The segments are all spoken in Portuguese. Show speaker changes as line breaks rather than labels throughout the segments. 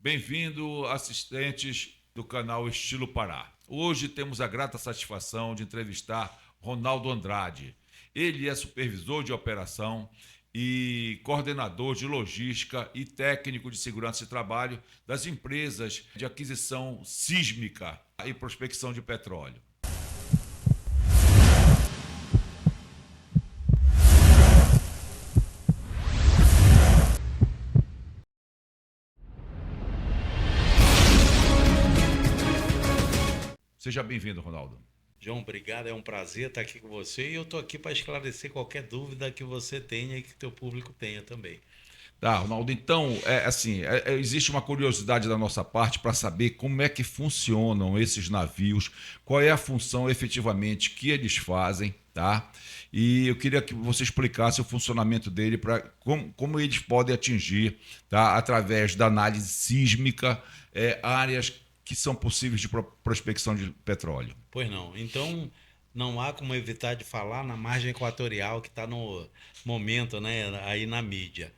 Bem-vindo, assistentes do canal Estilo Pará. Hoje temos a grata satisfação de entrevistar Ronaldo Andrade. Ele é supervisor de operação e coordenador de logística e técnico de segurança de trabalho das empresas de aquisição sísmica e prospecção de petróleo. Seja bem-vindo, Ronaldo.
João, obrigado. É um prazer estar aqui com você e eu estou aqui para esclarecer qualquer dúvida que você tenha e que teu público tenha também.
Tá, Ronaldo, então, existe uma curiosidade da nossa parte para saber como é que funcionam esses navios, qual é a função efetivamente que eles fazem, tá? E eu queria que você explicasse o funcionamento dele, para como eles podem atingir, tá, através da análise sísmica, áreas que são possíveis de prospecção de petróleo.
Pois não. Então, não há como evitar de falar na margem equatorial que está no momento, né, aí na mídia.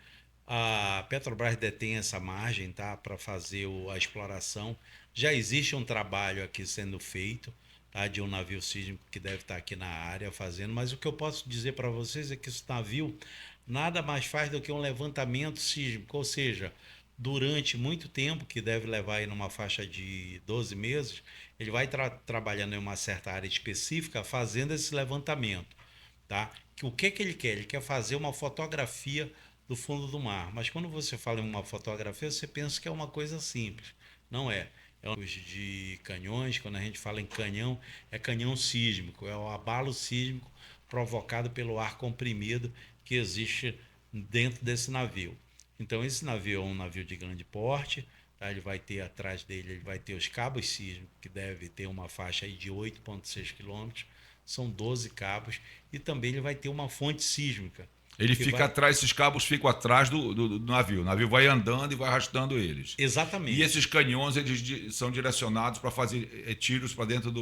A Petrobras detém essa margem, tá, para fazer a exploração. Já existe um trabalho aqui sendo feito, tá, de um navio sísmico que deve estar aqui na área fazendo, mas o que eu posso dizer para vocês é que esse navio nada mais faz do que um levantamento sísmico, ou seja, durante muito tempo, que deve levar aí numa faixa de 12 meses, ele vai trabalhando em uma certa área específica fazendo esse levantamento, tá? O que ele quer? Ele quer fazer uma fotografia do fundo do mar. Mas quando você fala em uma fotografia, você pensa que é uma coisa simples. Não é. É um de canhões, quando a gente fala em canhão, é canhão sísmico, é o abalo sísmico provocado pelo ar comprimido que existe dentro desse navio. Então esse navio é um navio de grande porte, tá? Ele vai ter atrás dele, ele vai ter os cabos sísmicos, que deve ter uma faixa aí de 8,6 quilômetros, são 12 cabos, e também ele vai ter uma fonte sísmica.
Ele
Que
fica
vai...
atrás, esses cabos ficam atrás do navio. O navio vai andando e vai arrastando eles. E
Exatamente.
esses canhões eles são direcionados para fazer tiros para dentro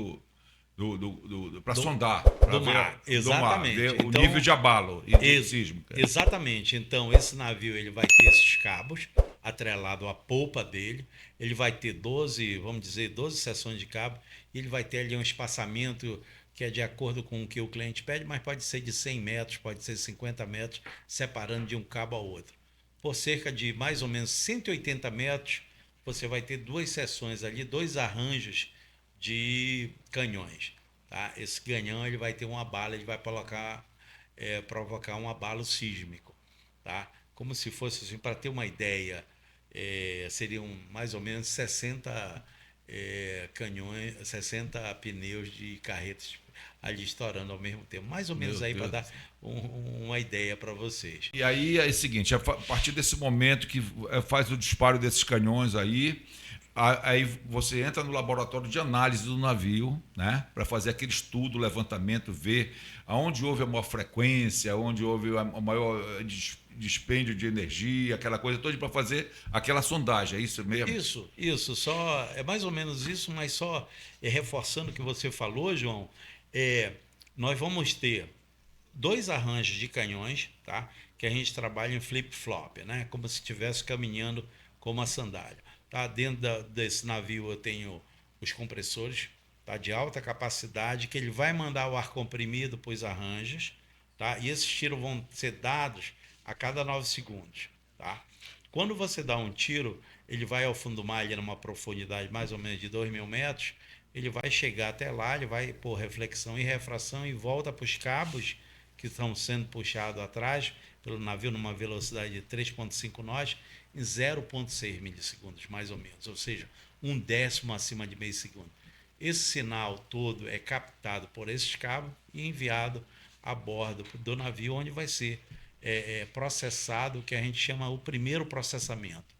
para
Do,
sondar, para
do
ver
mar,
do mar,
exatamente.
ver o nível
Então,
de abalo e de
ex
sísmica.
exatamente. Então, esse navio ele vai ter esses cabos atrelado à polpa dele. Ele vai ter 12, vamos dizer, 12 seções de cabo. E ele vai ter ali um espaçamento que é de acordo com o que o cliente pede, mas pode ser de 100 metros, pode ser 50 metros, separando de um cabo ao outro. Por cerca de mais ou menos 180 metros, você vai ter duas seções ali, dois arranjos de canhões. Tá? Esse canhão ele vai ter uma bala, ele vai provocar um abalo sísmico. Tá? Como se fosse assim, para ter uma ideia, seriam mais ou menos 60 canhões, 60 pneus de carretas ali estourando ao mesmo tempo. Mais ou menos
Meu
aí para
Deus.
dar uma ideia para vocês.
E aí é o seguinte, a partir desse momento que faz o disparo desses canhões aí você entra no laboratório de análise do navio, né, para fazer aquele estudo, levantamento, ver aonde houve a maior frequência, onde houve o maior dispêndio de energia, aquela coisa toda para fazer aquela sondagem, é isso mesmo?
Isso, só é mais ou menos isso, mas só reforçando o que você falou, João, é, nós vamos ter dois arranjos de canhões, tá? Que a gente trabalha em flip-flop, né? Como se estivesse caminhando com uma sandália. Tá? Dentro desse navio eu tenho os compressores, tá? De alta capacidade, que ele vai mandar o ar comprimido para os arranjos, tá? E esses tiros vão ser dados a cada 9 segundos, tá? Quando você dá um tiro, ele vai ao fundo do mar, ali numa profundidade mais ou menos de 2.000 metros, ele vai chegar até lá, ele vai por reflexão e refração e volta para os cabos que estão sendo puxados atrás pelo navio numa velocidade de 3,5 nós em 0,6 milissegundos, mais ou menos, ou seja, um décimo acima de meio segundo. Esse sinal todo é captado por esses cabos e enviado a bordo do navio, onde vai ser processado o que a gente chama o primeiro processamento,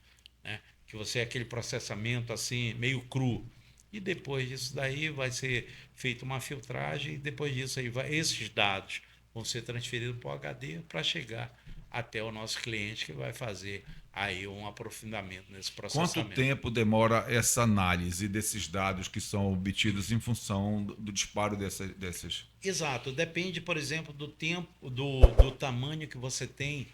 né? Que você é aquele processamento assim meio cru. E depois disso daí vai ser feita uma filtragem e depois disso aí esses dados vão ser transferidos para o HD para chegar até o nosso cliente que vai fazer aí um aprofundamento nesse
Quanto
processamento.
tempo demora essa análise desses dados que são obtidos em função do disparo desses?
Exato, depende, por exemplo, do tempo, do tamanho que você tem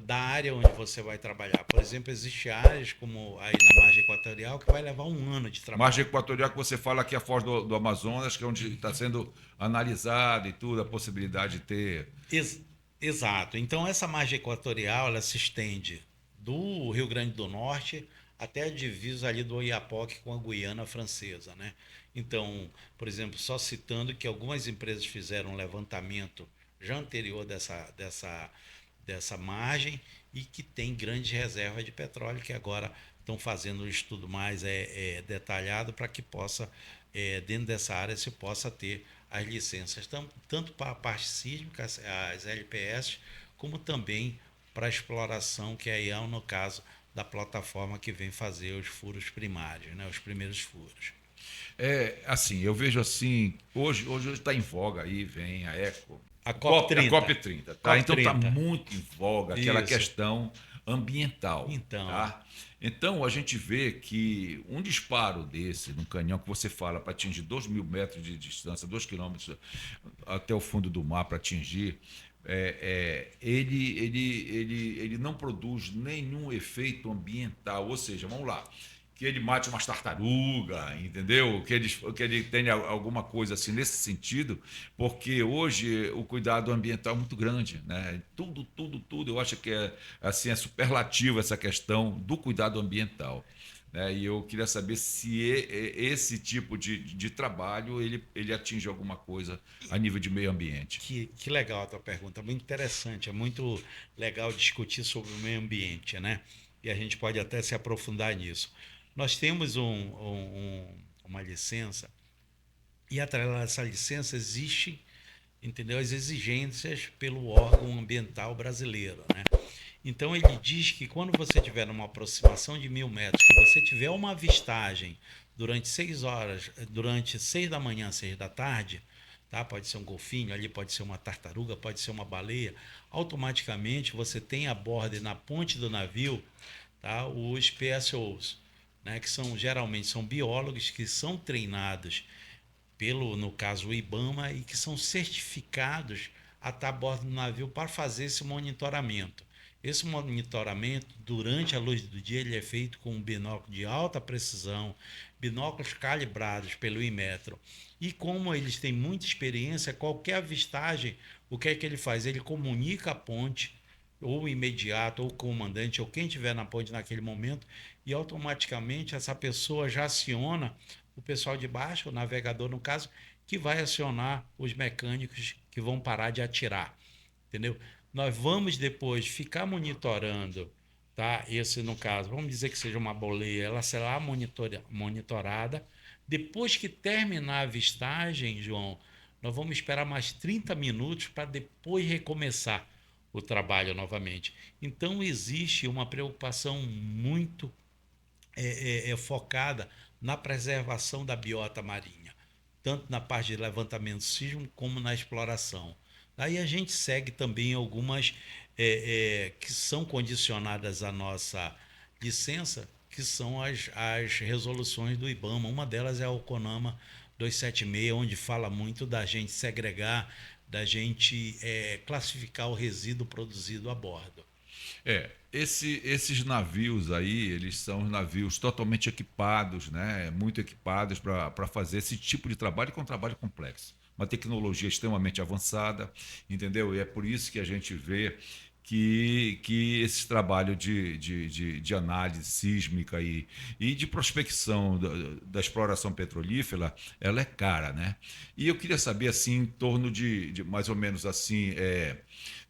da área onde você vai trabalhar. Por exemplo, existem áreas como aí na margem equatorial que vai levar um ano de trabalho.
Margem equatorial que você fala aqui é a foz do Amazonas, que é onde está sendo analisado e tudo, a possibilidade de ter.
Ex- Exato. Então, essa margem equatorial ela se estende do Rio Grande do Norte até a divisa ali do Oiapoque com a Guiana Francesa, né? Então, por exemplo, só citando que algumas empresas fizeram um levantamento já anterior dessa margem e que tem grandes reservas de petróleo que agora estão fazendo um estudo mais detalhado para que possa, dentro dessa área, se possa ter as licenças, tanto para a parte sísmica, as LPS, como também para a exploração, que aí é no caso da plataforma que vem fazer os furos primários, né, os primeiros furos.
É, assim, eu vejo assim, hoje está em voga aí, vem a Eco,
A
A
COP30.
COP30, tá? Então está
COP30.
muito em voga aquela
Isso.
questão ambiental,
Então,
tá? Então a gente vê que um disparo desse num canhão que você fala para atingir 2.000 metros de distância, 2 quilômetros até o fundo do mar para atingir, ele não produz nenhum efeito ambiental. Ou seja, vamos lá, que ele mate umas tartarugas, entendeu? Que ele tenha alguma coisa assim nesse sentido, porque hoje o cuidado ambiental é muito grande, né? Tudo, eu acho que é superlativo essa questão do cuidado ambiental. Né? E eu queria saber se esse tipo de trabalho ele atinge alguma coisa a nível de meio ambiente.
que legal a tua pergunta, muito interessante, é muito legal discutir sobre o meio ambiente, né? E a gente pode até se aprofundar nisso. Nós temos uma licença e atrás dessa licença existe, entendeu, as exigências pelo órgão ambiental brasileiro, né? Então ele diz que quando você tiver uma aproximação de 1.000 metros, que você tiver uma avistagem durante 6 horas, durante 6 da manhã, 6 da tarde, tá? Pode ser um golfinho, ali pode ser uma tartaruga, pode ser uma baleia, automaticamente você tem a bordo na ponte do navio, tá? Os PSOs, né? Que são geralmente são biólogos que são treinados pelo, no caso, o IBAMA, e que são certificados a estar a bordo do navio para fazer esse monitoramento. Esse monitoramento, durante a luz do dia, ele é feito com um binóculo de alta precisão, binóculos calibrados pelo Inmetro. E como eles têm muita experiência, qualquer avistagem, o que é que ele faz? Ele comunica a ponte, ou o imediato, ou o comandante, ou quem estiver na ponte naquele momento, e automaticamente essa pessoa já aciona o pessoal de baixo, o navegador no caso, que vai acionar os mecânicos que vão parar de atirar, entendeu? Nós vamos depois ficar monitorando, tá? Esse no caso, vamos dizer que seja uma boleia, ela será monitorada. Depois que terminar a avistagem, João, nós vamos esperar mais 30 minutos para depois recomeçar o trabalho novamente. Então existe uma preocupação muito focada na preservação da biota marinha, tanto na parte de levantamento sísmico como na exploração. Aí a gente segue também algumas que são condicionadas à nossa licença, que são as resoluções do IBAMA. Uma delas é a CONAMA 276, onde fala muito da gente segregar, da gente classificar o resíduo produzido a bordo.
Esses navios aí, eles são navios totalmente equipados, né? Muito equipados para fazer esse tipo de trabalho, que é um trabalho complexo. Uma tecnologia extremamente avançada, entendeu? E é por isso que a gente vê que esse trabalho de análise sísmica e de prospecção da exploração petrolífera, ela é cara, né? E eu queria saber, assim, em torno de mais ou menos assim,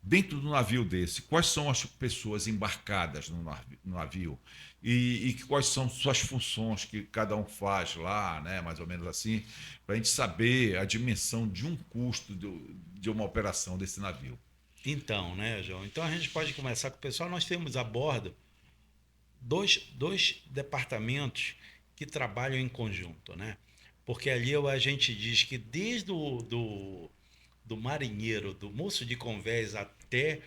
dentro do navio desse, quais são as pessoas embarcadas no navio e quais são suas funções que cada um faz lá, né? Mais ou menos assim, para a gente saber a dimensão de um custo de uma operação desse navio.
Então, né, João? Então a gente pode começar com o pessoal. Nós temos a bordo dois departamentos que trabalham em conjunto, né? Porque ali a gente diz que desde do marinheiro, do moço de convés até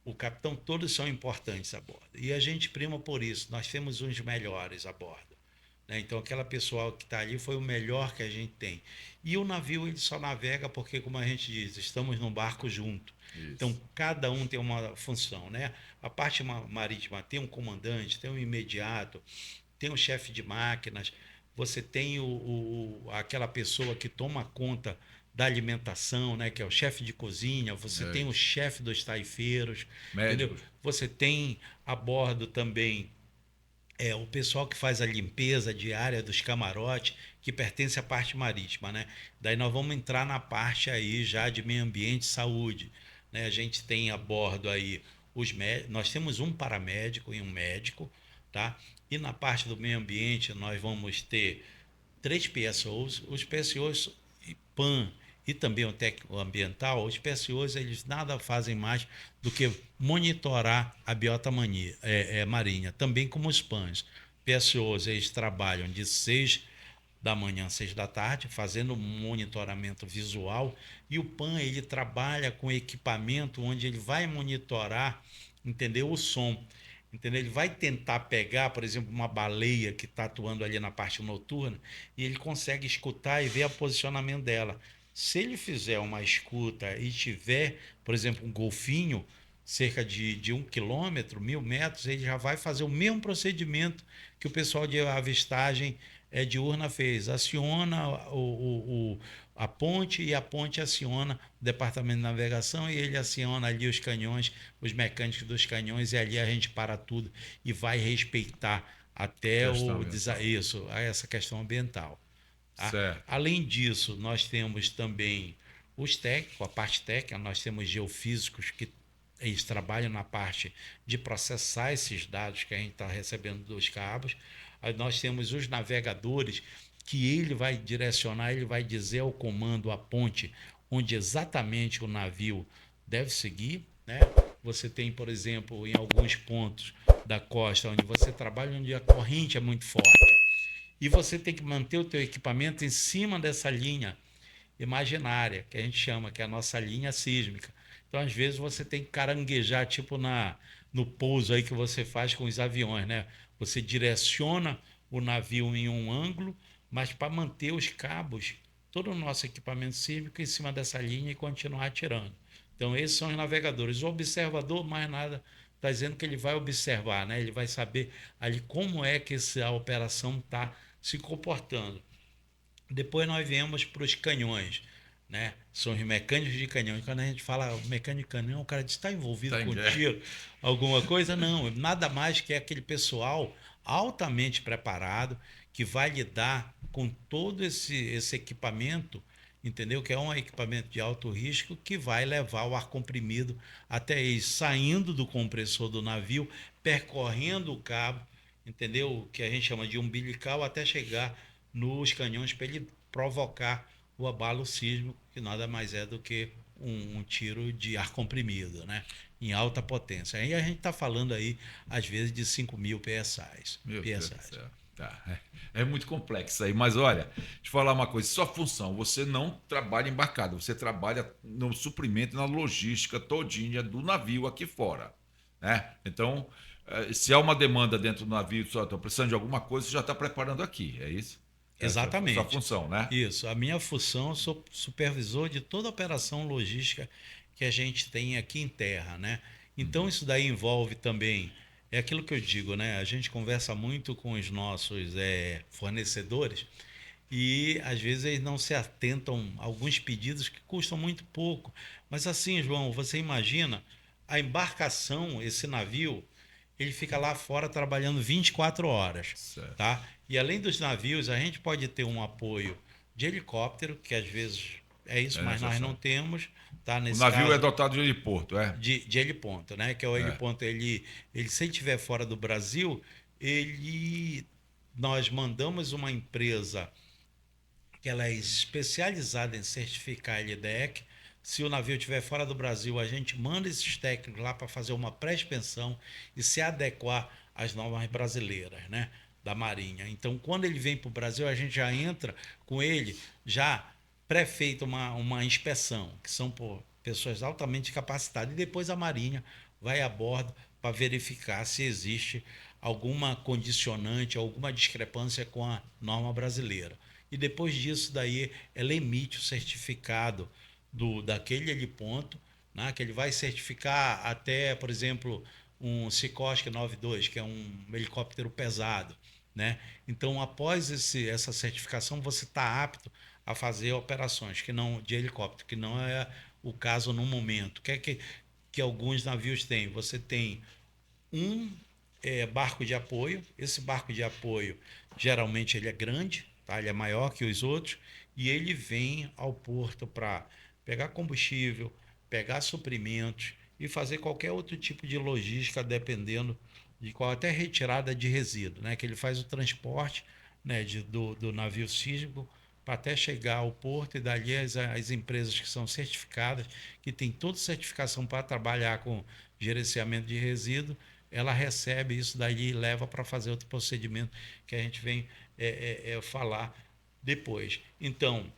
o capitão, todos são importantes a bordo. E a gente prima por isso. Nós temos uns melhores a bordo, né? Então, aquela pessoal que está ali foi o melhor que a gente tem. E o navio ele só navega porque, como a gente diz, estamos num barco junto. Então,
Isso.
cada um tem uma função, né? A parte marítima tem um comandante, tem um imediato, tem um chefe de máquinas, você tem aquela pessoa que toma conta da alimentação, né, que é o chefe de cozinha, você
É
tem o
isso.
chefe dos taifeiros, entendeu?
Médicos.
Você tem a bordo também o pessoal que faz a limpeza diária dos camarotes, que pertence à parte marítima, né? Daí nós vamos entrar na parte aí já de meio ambiente e saúde, né? A gente tem a bordo aí nós temos um paramédico e um médico, tá? E na parte do meio ambiente nós vamos ter três PSOs. Os PSOs e PAN e também o técnico ambiental, os PSOs eles nada fazem mais do que monitorar a biota marinha, também como os PANs. PSOs eles trabalham de 6 da manhã às 6 da tarde, fazendo monitoramento visual, e o PAN ele trabalha com equipamento onde ele vai monitorar, entendeu, o som. Entendeu? Ele vai tentar pegar, por exemplo, uma baleia que está atuando ali na parte noturna e ele consegue escutar e ver o posicionamento dela. Se ele fizer uma escuta e tiver, por exemplo, um golfinho cerca de 1 quilômetro, 1.000 metros, ele já vai fazer o mesmo procedimento que o pessoal de avistagem diurna fez. Aciona a ponte e a ponte aciona o departamento de navegação e ele aciona ali os canhões, os mecânicos dos canhões, e ali a gente para tudo e vai respeitar até
Questão ambiental.
essa questão ambiental. Tá?
Certo.
Além disso, nós temos também os técnicos, a parte técnica, nós temos geofísicos que eles trabalham na parte de processar esses dados que a gente está recebendo dos cabos. Aí nós temos os navegadores que ele vai direcionar, ele vai dizer ao comando, a ponte, onde exatamente o navio deve seguir, né? Você tem, por exemplo, em alguns pontos da costa onde você trabalha, onde a corrente é muito forte. E você tem que manter o teu equipamento em cima dessa linha imaginária, que a gente chama, que é a nossa linha sísmica. Então, às vezes, você tem que caranguejar, tipo no pouso aí que você faz com os aviões, né? Você direciona o navio em um ângulo, mas para manter os cabos, todo o nosso equipamento sísmico em cima dessa linha e continuar atirando. Então, esses são os navegadores. O observador, mais nada, está dizendo que ele vai observar, né? Ele vai saber ali como é que a operação está se comportando. Depois nós viemos para os canhões, né? São os mecânicos de canhões. Quando a gente fala mecânico de canhão, o cara diz, está envolvido
Tá em
com
guerra.
tiro, alguma coisa? Não, nada mais que aquele pessoal altamente preparado que vai lidar com todo esse equipamento, entendeu? Que é um equipamento de alto risco que vai levar o ar comprimido até eles saindo do compressor do navio, percorrendo o cabo, entendeu? Que a gente chama de umbilical até chegar nos canhões para ele provocar o abalo sísmico, que nada mais é do que um tiro de ar comprimido, né? Em alta potência. Aí a gente está falando aí, às vezes, de 5.000 PSIs.
Meu Deus do céu. Tá. É muito complexo aí, mas olha, deixa eu falar uma coisa. Sua função, você não trabalha embarcado, você trabalha no suprimento, na logística todinha do navio aqui fora, né? Então, se há uma demanda dentro do navio, só está precisando de alguma coisa, você já está preparando aqui, é isso? Essa é a sua
Exatamente.
função, né?
Isso. A minha função, eu sou supervisor de toda a operação logística que a gente tem aqui em terra, né? Então, isso daí envolve também, é aquilo que eu digo, né? A gente conversa muito com os nossos fornecedores e às vezes eles não se atentam a alguns pedidos que custam muito pouco. Mas assim, João, você imagina a embarcação, esse navio, ele fica lá fora trabalhando 24 horas,
Certo.
tá? E além dos navios, a gente pode ter um apoio de helicóptero, que às vezes é isso,
É
mas nós não
necessário.
temos, tá?
O
Nesse
navio é
caso,
dotado de heliporto, é?
de heliponto, né? Que é o
É.
heliponto, se ele estiver fora do Brasil, nós mandamos uma empresa que ela é especializada em certificar a LDEC. Se o navio estiver fora do Brasil, a gente manda esses técnicos lá para fazer uma pré-inspeção e se adequar às normas brasileiras, né, da Marinha. Então, quando ele vem para o Brasil, a gente já entra com ele já pré-feita uma inspeção, que são por pessoas altamente capacitadas. E depois a Marinha vai a bordo para verificar se existe alguma condicionante, alguma discrepância com a norma brasileira. E depois disso daí ela emite o certificado daquele heliponto, né, que ele vai certificar até, por exemplo, um Sikorsky 92, que é um helicóptero pesado, né? Então, após essa certificação, você está apto a fazer operações que não de helicóptero, que não é o caso no momento. O que é que alguns navios têm? Você tem um barco de apoio. Esse barco de apoio, geralmente, ele é grande, tá? Ele é maior que os outros, e ele vem ao porto para pegar combustível, pegar suprimentos e fazer qualquer outro tipo de logística, dependendo de qual, até retirada de resíduo, né? Que ele faz o transporte, né, do navio sísmico para até chegar ao porto, e dali as empresas que são certificadas, que têm toda certificação para trabalhar com gerenciamento de resíduo, ela recebe isso daí e leva para fazer outro procedimento que a gente vem falar depois. Então,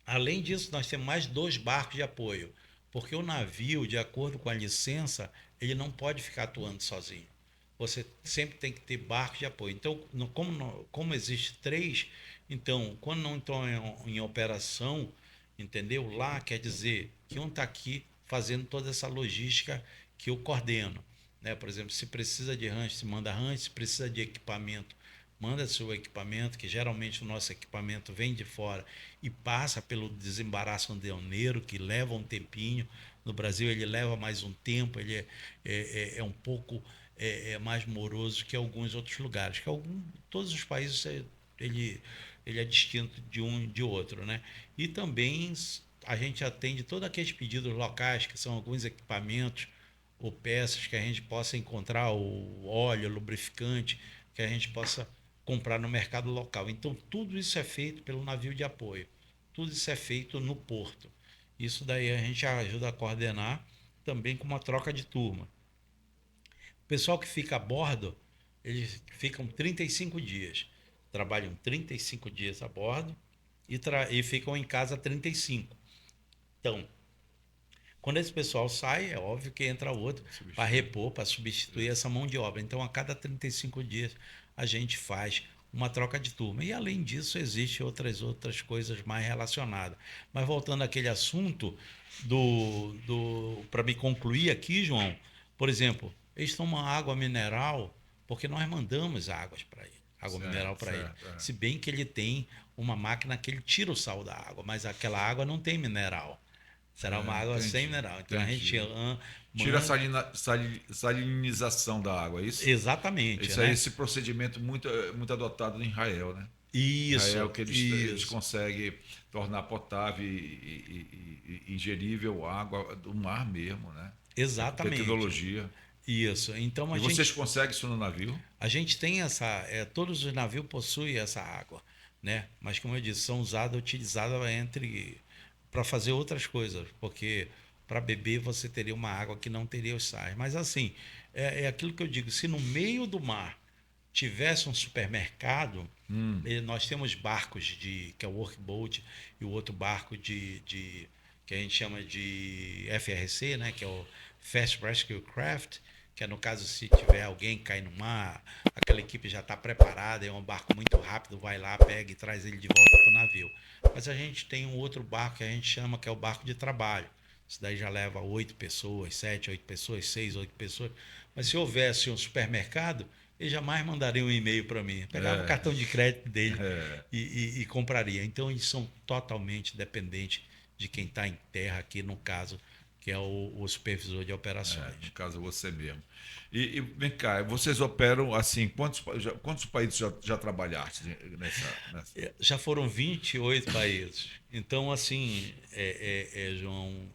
além disso, nós temos mais 2 barcos de apoio, porque o navio, de acordo com a licença, ele não pode ficar atuando sozinho. Você sempre tem que ter barcos de apoio. Então, como existe 3, então, quando não estão em operação, entendeu? Lá quer dizer que um está aqui fazendo toda essa logística que eu coordeno, né? Por exemplo, se precisa de rancho, se manda rancho, se precisa de equipamento, manda seu equipamento, que geralmente o nosso equipamento vem de fora e passa pelo desembaraço aduaneiro, que leva um tempinho. No Brasil ele leva mais um tempo, ele é um pouco mais moroso que alguns outros lugares. Todos os países ele, ele é distinto de um e de outro, né? E também a gente atende todos aqueles pedidos locais, que são alguns equipamentos ou peças que a gente possa encontrar, o óleo, lubrificante, que a gente possa comprar no mercado local. Então, tudo isso é feito pelo navio de apoio. Tudo isso é feito no porto. Isso daí a gente ajuda a coordenar também com uma troca de turma. O pessoal que fica a bordo, eles ficam 35 dias. Trabalham 35 dias a bordo e ficam em casa 35. Então, quando esse pessoal sai, é óbvio que entra outro para repor, para substituir essa mão de obra. Então, a cada 35 dias, a gente faz uma troca de turma. E, além disso, existem outras coisas mais relacionadas. Mas, voltando àquele assunto, para me concluir aqui, João, por exemplo, eles tomam água mineral porque nós mandamos águas para ele, água mineral para ele. Se bem que ele tem uma máquina que ele tira o sal da água, mas aquela água não tem mineral. Será uma água sem mineral. Então a gente
tira a salinização da água, é isso?
Exatamente.
Isso
né?
é esse procedimento muito adotado em Israel, né?
Isso.
Israel que eles conseguem tornar potável e ingerível a água do mar mesmo, né?
Exatamente.
Tecnologia.
Isso. Então
vocês conseguem isso no navio?
A gente tem todos os navios possuem essa água, né? Mas, como eu disse, são utilizadas para fazer outras coisas, porque para beber você teria uma água que não teria os sais. Mas, assim, é aquilo que eu digo: se no meio do mar tivesse um supermercado, nós temos barcos que é o workboat, e o outro barco que a gente chama de FRC, né? Que é o Fast Rescue Craft, que é no caso, se tiver alguém cair no mar, aquela equipe já está preparada, é um barco muito rápido, vai lá, pega e traz ele de volta para o navio. Mas a gente tem um outro barco que a gente chama, que é o barco de trabalho. Isso daí já leva 8 pessoas, 7, 8 pessoas, 6, 8 pessoas. Mas se houvesse um supermercado, ele jamais mandaria um e-mail para mim. Pegava o cartão de crédito dele e compraria. Então, eles são totalmente dependentes de quem está em terra aqui, no caso, que é o supervisor de operações.
No caso, você mesmo. E vem cá, vocês operam assim, quantos países já trabalhaste nessa?
Já foram 28 países. Então, assim, João,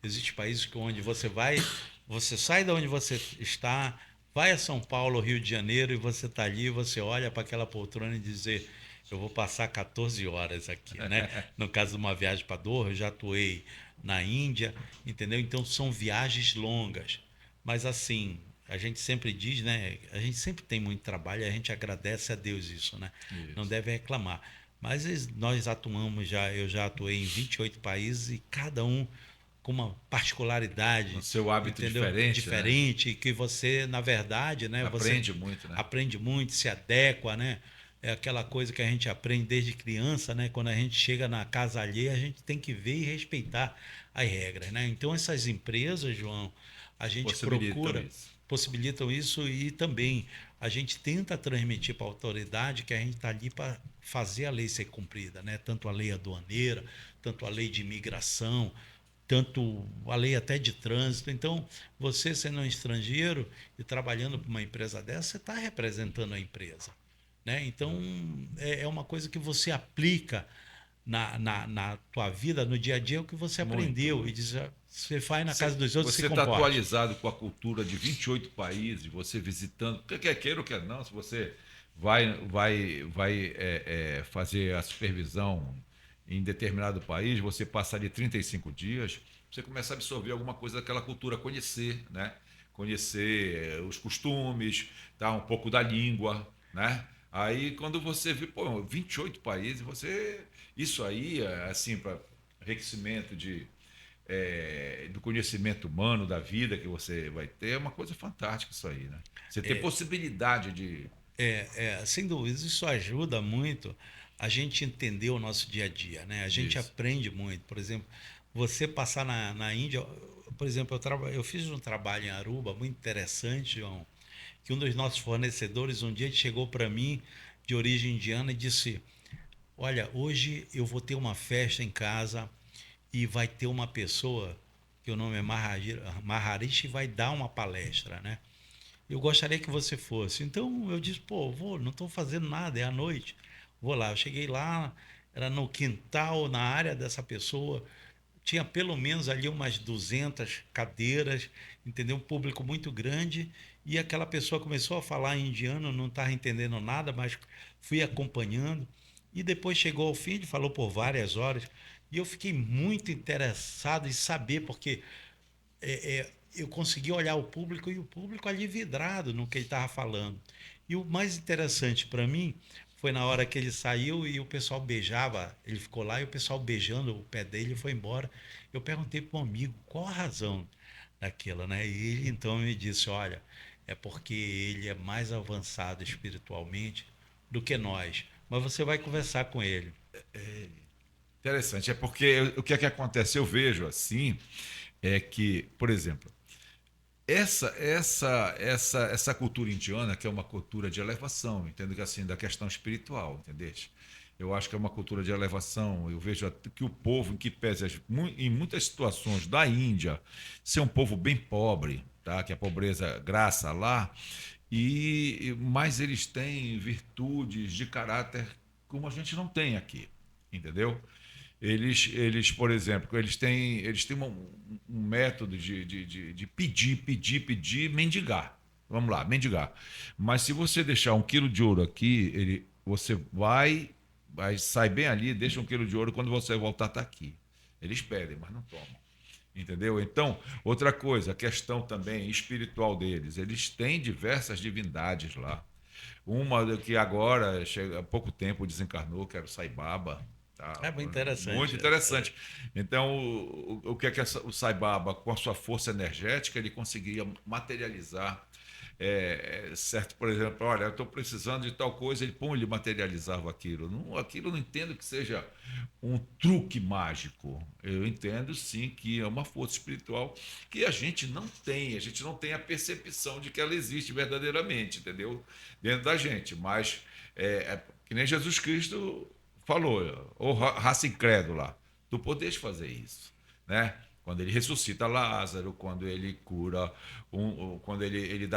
existem países onde você sai de onde você está, vai a São Paulo, Rio de Janeiro, e você está ali, você olha para aquela poltrona e dizer: eu vou passar 14 horas aqui, né? No caso de uma viagem para Doha, eu já atuei na Índia, entendeu? Então são viagens longas. Mas, assim, a gente sempre diz, né? A gente sempre tem muito trabalho e a gente agradece a Deus isso, né? Isso. Não deve reclamar. Mas nós atuamos eu já atuei em 28 países, e cada um com uma particularidade,
No seu hábito
entendeu?
diferente,
Diferente, e que você, na verdade, né,
aprende muito, né?
aprende muito, se adequa, né? É aquela coisa que a gente aprende desde criança, né? Quando a gente chega na casa alheia, a gente tem que ver e respeitar as regras, né? Então essas empresas, João, a gente
Possibilitam
procura
isso.
possibilitam isso e também a gente tenta transmitir para a autoridade que a gente está ali para fazer a lei ser cumprida, né? Tanto a lei aduaneira, tanto a lei de imigração, tanto a lei até de trânsito. Então, você sendo um estrangeiro e trabalhando para uma empresa dessa, você está representando a empresa, né? Então, é uma coisa que você aplica na tua vida, no dia a dia, o que você
Muito,
aprendeu. E
muito.
diz, você faz na casa
Você
dos outros, se
você está
comporte.
atualizado com a cultura de 28 países, você visitando, quer queira ou quer não, se você vai fazer a supervisão em determinado país, você passa ali 35 dias, você começa a absorver alguma coisa daquela cultura, conhecer, né? Conhecer os costumes, tá? Um pouco da língua, né? Aí quando você vê, pô, 28 países, isso aí, assim, para enriquecimento do conhecimento humano, da vida que você vai ter, é uma coisa fantástica isso aí, né? Você ter possibilidade de.
Sem dúvida, isso ajuda muito a gente entender o nosso dia a dia, né? A gente
Isso.
aprende muito. Por exemplo, você passar na Índia, por exemplo, eu fiz um trabalho em Aruba muito interessante, João, que um dos nossos fornecedores um dia chegou para mim de origem indiana e disse: Olha, hoje eu vou ter uma festa em casa e vai ter uma pessoa que o nome é Maharishi vai dar uma palestra, né? Eu gostaria que você fosse. Então eu disse, pô, vou, não estou fazendo nada, é à noite. Vou lá. Eu cheguei lá, era no quintal, na área dessa pessoa. Tinha pelo menos ali umas 200 cadeiras, entendeu? Um público muito grande. E aquela pessoa começou a falar em indiano, não estava entendendo nada, mas fui acompanhando. E depois chegou ao fim, ele falou por várias horas. E eu fiquei muito interessado em saber, porque eu consegui olhar o público e o público ali vidrado no que ele estava falando. E o mais interessante para mim foi na hora que ele saiu e o pessoal beijava, ele ficou lá e o pessoal beijando o pé dele e foi embora. Eu perguntei para um amigo qual a razão daquilo, né? E ele então me disse: olha, é porque ele é mais avançado espiritualmente do que nós. Mas você vai conversar com ele.
Interessante. É porque o que é que acontece? Eu vejo assim, é que, por exemplo, essa cultura indiana, que é uma cultura de elevação, entendo que assim, da questão espiritual, entendeu? Eu acho que é uma cultura de elevação. Eu vejo que o povo, em que pese em muitas situações da Índia, ser um povo bem pobre, tá? Que a pobreza graça lá, mas eles têm virtudes de caráter como a gente não tem aqui, entendeu? Por exemplo, eles têm um método de pedir, mendigar. Vamos lá, mendigar. Mas se você deixar 1 quilo de ouro aqui, você sai bem ali, deixa 1 quilo de ouro, quando você voltar, está aqui. Eles pedem, mas não tomam. Entendeu? Então, outra coisa, a questão também espiritual deles. Eles têm diversas divindades lá. Uma que agora, há pouco tempo, desencarnou, que era o Sai Baba. Tá?
É muito
Muito
interessante.
interessante. Então, o que é que o Sai Baba, com a sua força energética, ele conseguia materializar certo, por exemplo, olha, eu estou precisando de tal coisa, ele materializava aquilo. Não, aquilo eu não entendo que seja um truque mágico. Eu entendo sim que é uma força espiritual que a gente não tem a percepção de que ela existe verdadeiramente, entendeu? Dentro da gente. Mas que nem Jesus Cristo falou, ou raça incrédula, tu podes fazer isso, né? Quando ele ressuscita Lázaro, quando ele cura, quando ele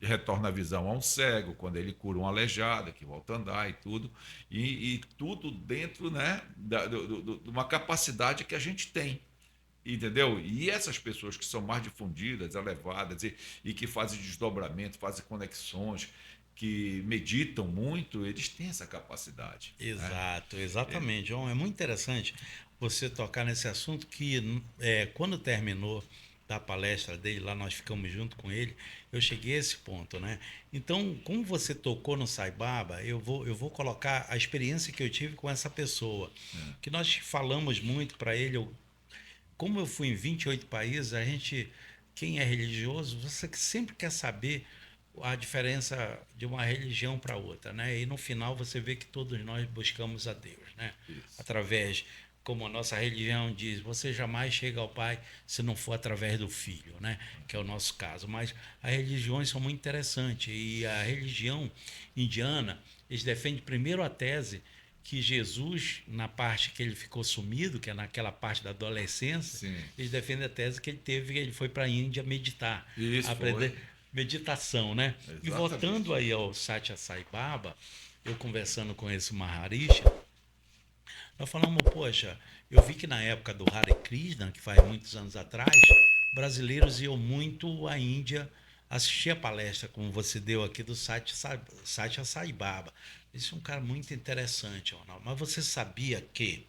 retorna a visão a um cego, quando ele cura um aleijado que volta a andar e tudo, e tudo dentro, né, de uma capacidade que a gente tem, entendeu? E essas pessoas que são mais difundidas, elevadas e que fazem desdobramento, fazem conexões, que meditam muito, eles têm essa capacidade, né?
Exato, exatamente, João. É muito interessante você tocar nesse assunto que quando terminou da palestra dele, lá nós ficamos junto com ele, eu cheguei a esse ponto, né? Então, como você tocou no Saibaba, eu vou colocar a experiência que eu tive com essa pessoa, que nós falamos muito para ele, como eu fui em 28 países, quem é religioso, você sempre quer saber a diferença de uma religião para outra, né? E no final você vê que todos nós buscamos a Deus, né?
Isso.
Através, como a nossa religião diz, você jamais chega ao Pai se não for através do Filho, né? Que é o nosso caso. Mas as religiões são muito interessantes e a religião indiana, eles defendem primeiro a tese que Jesus, na parte que ele ficou sumido, que é naquela parte da adolescência,
Sim.
eles defendem a tese que ele foi para a Índia meditar,
Isso
aprender
foi.
meditação, né? E voltando
Exatamente.
aí ao Satya Sai Baba, eu conversando com esse Maharishi, nós falamos, poxa, eu vi que na época do Hare Krishna, que faz muitos anos atrás, brasileiros iam muito à Índia assistir a palestra, como você deu aqui, do Satya Sai Baba. Isso é um cara muito interessante, Ronaldo. Mas você sabia que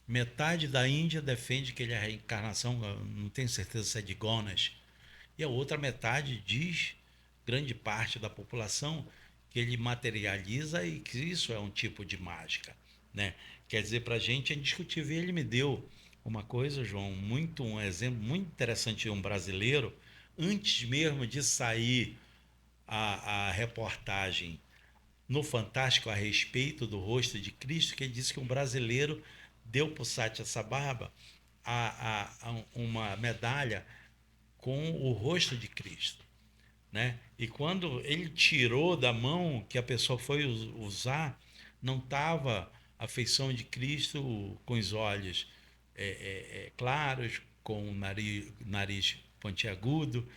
metade da Índia defende que ele é a reencarnação, eu não tenho certeza se é de Ganesh, e a outra metade diz, grande parte da população, que ele materializa e que isso é um tipo de mágica, né? Quer dizer, para a gente é indiscutível. Ele me deu uma coisa, João, um exemplo muito interessante de um brasileiro, antes mesmo de sair a reportagem no Fantástico a respeito do rosto de Cristo, que ele disse que um brasileiro deu para o Satya Sababa uma medalha com o rosto de Cristo, né? E quando ele tirou da mão que a pessoa foi usar, não estava a feição de Cristo com os olhos claros, com o nariz pontiagudo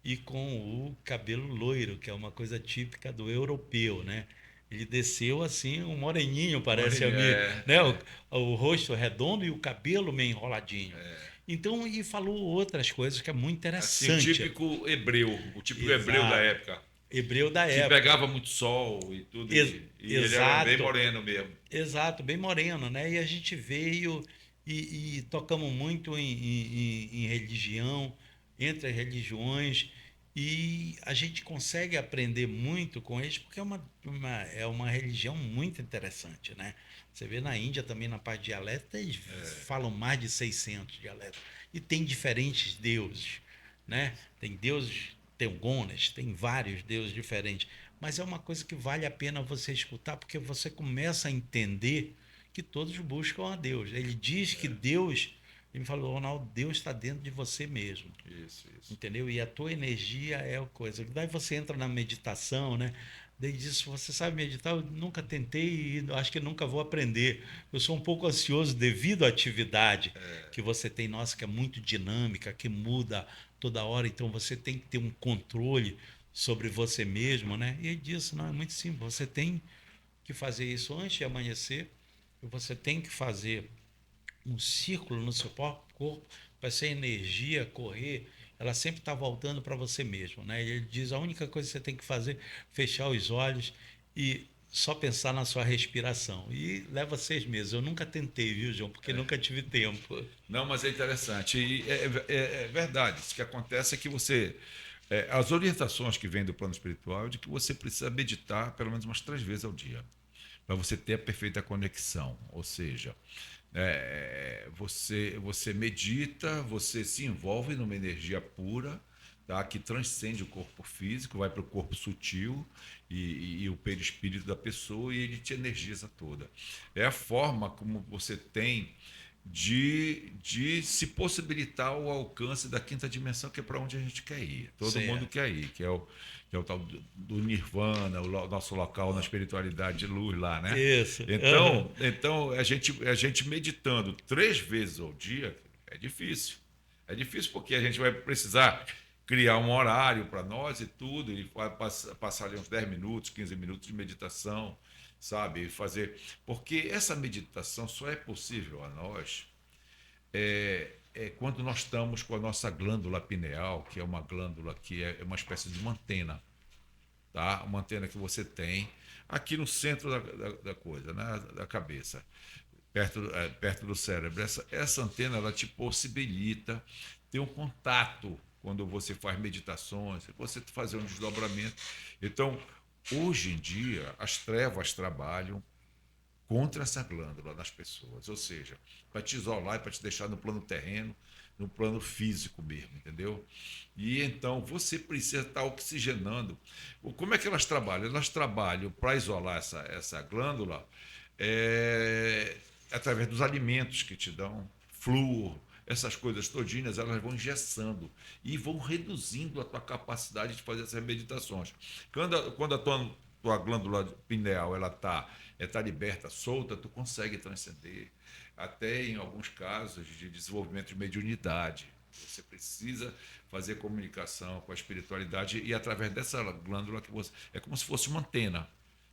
e com o cabelo loiro, que é uma coisa típica do europeu, né? Ele desceu assim, um moreninho, parece a
Moreninha,
mim, né? O rosto redondo e o cabelo meio enroladinho.
é.
Então, e falou outras coisas que é muito
Assim, o
interessante.
típico hebreu, o típico hebreu da
Exato.
época,
Hebreu da
que
época.
pegava muito sol e tudo,
Ex
e ele era bem
exato.
moreno mesmo.
Exato, bem moreno, né? E a gente veio e tocamos muito em religião, entre as religiões, e a gente consegue aprender muito com eles, porque é uma religião muito interessante, né? Você vê na Índia também, na parte dialética, eles falam mais de 600 dialetos. E tem diferentes deuses, né? Tem deuses, tem o Ganesh, tem vários deuses diferentes. Mas é uma coisa que vale a pena você escutar, porque você começa a entender que todos buscam a Deus. Ele diz que Deus, ele me falou, Ronaldo, Deus está dentro de você mesmo.
Isso.
Entendeu? E a tua energia é a coisa. Daí você entra na meditação, né? Daí diz, você sabe meditar? Eu nunca tentei e acho que nunca vou aprender. Eu sou um pouco ansioso devido à atividade que você tem, nossa, que é muito dinâmica, que muda toda hora. Então você tem que ter um controle sobre você mesmo, né? E ele disse, não, é muito simples. Você tem que fazer isso antes de amanhecer. E você tem que fazer um círculo no seu corpo para essa energia correr, ela sempre está voltando para você mesmo, né? Ele diz a única coisa que você tem que fazer é fechar os olhos e só pensar na sua respiração. E leva 6 meses. Eu nunca tentei, viu, João? Porque nunca tive tempo.
Não, mas é interessante. E é verdade. O que acontece é que você. As orientações que vêm do plano espiritual é de que você precisa meditar pelo menos umas 3 vezes ao dia, para você ter a perfeita conexão. Ou seja, você medita, você se envolve numa energia pura, tá, que transcende o corpo físico, vai para o corpo sutil e o perispírito da pessoa e ele te energiza toda. É a forma como você tem de se possibilitar o alcance da quinta dimensão, que é para onde a gente quer ir. Todo mundo
Certo.
quer ir, que é o tal do Nirvana, nosso local na espiritualidade de luz lá, né?
Isso. Uhum.
Então a gente meditando 3 vezes ao dia é difícil. É difícil porque a gente vai precisar criar um horário para nós e tudo, e passar ali uns 10 minutos, 15 minutos de meditação, sabe? Fazer. Porque essa meditação só é possível a nós quando nós estamos com a nossa glândula pineal, que é uma glândula que é uma espécie de uma antena, tá? Uma antena que você tem aqui no centro da coisa, né? Da cabeça, perto do cérebro. Essa antena ela te possibilita ter um contato quando você faz meditações, você fazer um desdobramento. Então, hoje em dia, as trevas trabalham contra essa glândula nas pessoas, ou seja, para te isolar e para te deixar no plano terreno, no plano físico mesmo, entendeu? E então você precisa estar oxigenando. Como é que elas trabalham? Elas trabalham para isolar essa glândula através dos alimentos que te dão, flúor, essas coisas todinhas, elas vão engessando e vão reduzindo a tua capacidade de fazer essas meditações. Quando a tua glândula pineal ela tá liberta, solta, tu consegue transcender. Até em alguns casos de desenvolvimento de mediunidade. Você precisa fazer comunicação com a espiritualidade e através dessa glândula que você. É como se fosse uma antena.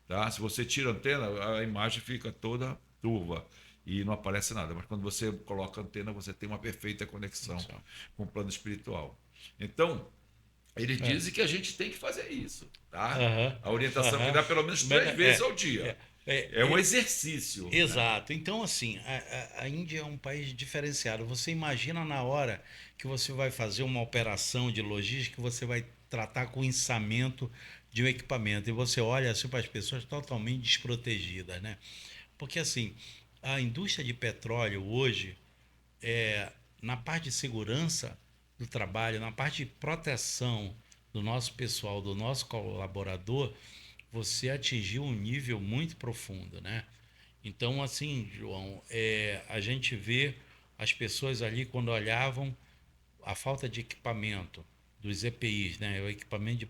Tá? Se você tira a antena, a imagem fica toda turva e não aparece nada. Mas quando você coloca a antena, você tem uma perfeita conexão com o plano espiritual. Então, eles dizem que a gente tem que fazer isso. Tá? A orientação que dá pelo menos 3 vezes ao dia. É um exercício.
Exato. Né? Então, assim, a Índia é um país diferenciado. Você imagina na hora que você vai fazer uma operação de logística, você vai tratar com o içamento de um equipamento. E você olha assim para as pessoas totalmente desprotegidas, né? Porque, assim, a indústria de petróleo hoje, na parte de segurança do trabalho, na parte de proteção do nosso pessoal, do nosso colaborador, você atingiu um nível muito profundo, né? Então, assim, João, a gente vê as pessoas ali quando olhavam a falta de equipamento dos EPIs, né? O equipamento de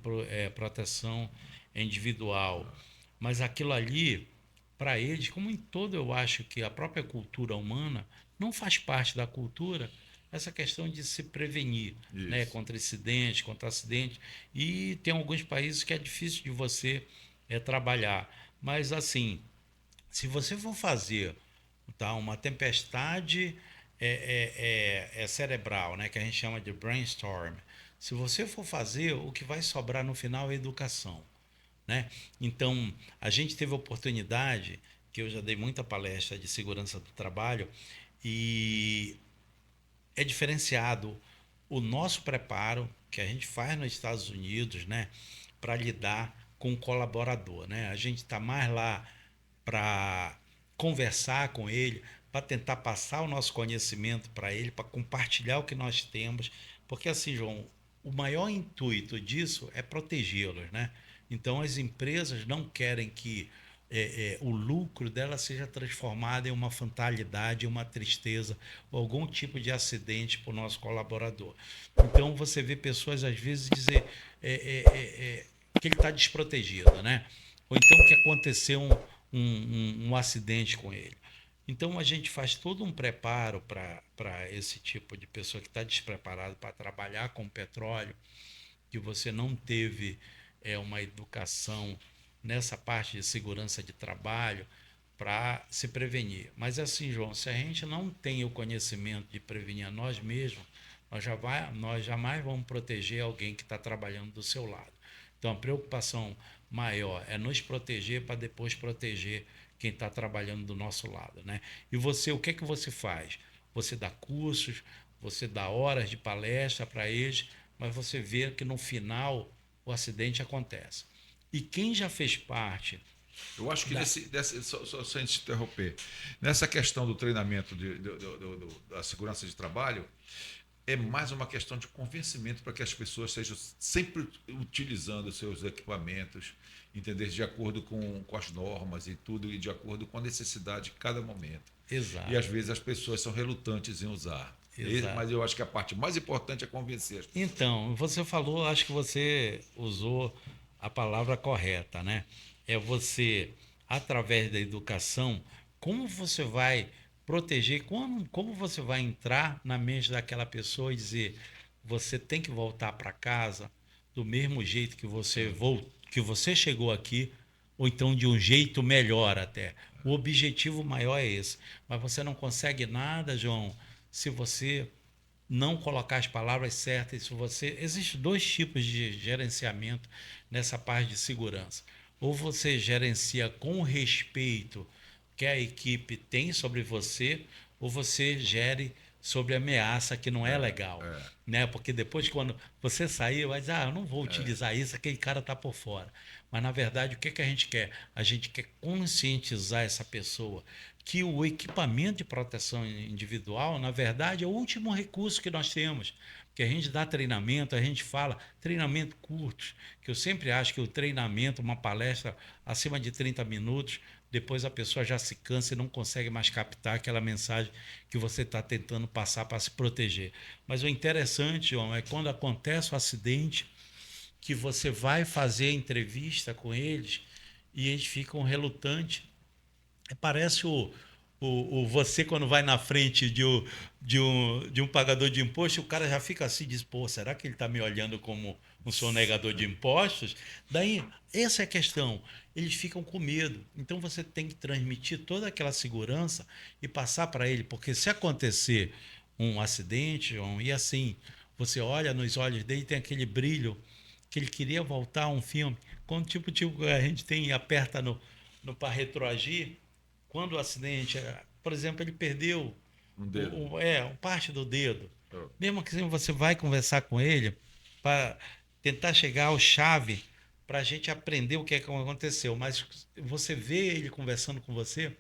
proteção individual. Mas aquilo ali, para eles, como em todo, eu acho que a própria cultura humana não faz parte da cultura essa questão de se prevenir, né? Contra incidentes, contra acidentes. E tem alguns países que é difícil de você trabalhar. Mas, assim, se você for fazer, tá, uma tempestade cerebral, né, que a gente chama de brainstorm, se você for fazer, o que vai sobrar no final é educação. Né? Então, a gente teve a oportunidade, que eu já dei muita palestra de segurança do trabalho, e é diferenciado o nosso preparo que a gente faz nos Estados Unidos, né, para lidar com o colaborador. Né? A gente está mais lá para conversar com ele, para tentar passar o nosso conhecimento para ele, para compartilhar o que nós temos, porque assim, João, o maior intuito disso é protegê-los, né? Então as empresas não querem que o lucro dela seja transformado em uma fatalidade, uma tristeza, ou algum tipo de acidente para o nosso colaborador. Então você vê pessoas às vezes dizer que ele está desprotegido, né? Ou então que aconteceu um acidente com ele. Então a gente faz todo um preparo para esse tipo de pessoa que está despreparado para trabalhar com petróleo, que você não teve uma educação nessa parte de segurança de trabalho para se prevenir. Mas assim, João, se a gente não tem o conhecimento de prevenir a nós mesmos, nós jamais vamos proteger alguém que está trabalhando do seu lado. Então a preocupação maior é nos proteger para depois proteger quem está trabalhando do nosso lado, né? E você, o que é que você faz? Você dá cursos, você dá horas de palestra para eles, mas você vê que no final o acidente acontece. E quem já fez parte...
Eu acho que só antes de interromper, nessa questão do treinamento da segurança de trabalho, é mais uma questão de convencimento para que as pessoas estejam sempre utilizando seus equipamentos, entender, de acordo com as normas e tudo, e de acordo com a necessidade de cada momento.
Exato.
E às vezes as pessoas são relutantes em usar. Mas eu acho que a parte mais importante é convencer as pessoas.
Então, você falou, acho que você usou a palavra correta, né? É você, através da educação, como você vai proteger, como você vai entrar na mente daquela pessoa e dizer, você tem que voltar para casa do mesmo jeito que você chegou aqui, ou então de um jeito melhor até. O objetivo maior é esse. Mas você não consegue nada, João, se você não colocar as palavras certas. Se você existem dois tipos de gerenciamento nessa parte de segurança. Ou você gerencia com o respeito que a equipe tem sobre você, ou você gere sobre ameaça, que não é legal. Né? Porque depois, quando você sair, vai dizer, eu não vou utilizar isso, aquele cara está por fora. Mas, na verdade, o que, que a gente quer? A gente quer conscientizar essa pessoa que o equipamento de proteção individual, na verdade, é o último recurso que nós temos. Que a gente dá treinamento, a gente fala treinamento curtos, que eu sempre acho que o treinamento, uma palestra acima de 30 minutos, depois a pessoa já se cansa e não consegue mais captar aquela mensagem que você está tentando passar para se proteger. Mas o interessante, João, é quando acontece o acidente, que você vai fazer a entrevista com eles e eles ficam relutantes. Parece você quando vai na frente de um pagador de imposto, o cara já fica assim, diz, pô, será que ele está me olhando como um sonegador de impostos? Daí, essa é a questão. Eles ficam com medo. Então você tem que transmitir toda aquela segurança e passar para ele, porque se acontecer um acidente, e assim, você olha nos olhos dele, tem aquele brilho que ele queria voltar a um filme. Quando tipo a gente tem e aperta no para retroagir, quando o acidente, por exemplo, ele perdeu
Um dedo.
parte do dedo.
Oh.
Mesmo que você vai conversar com ele para tentar chegar ao chave para a gente aprender o que é que aconteceu. Mas você vê ele conversando com você,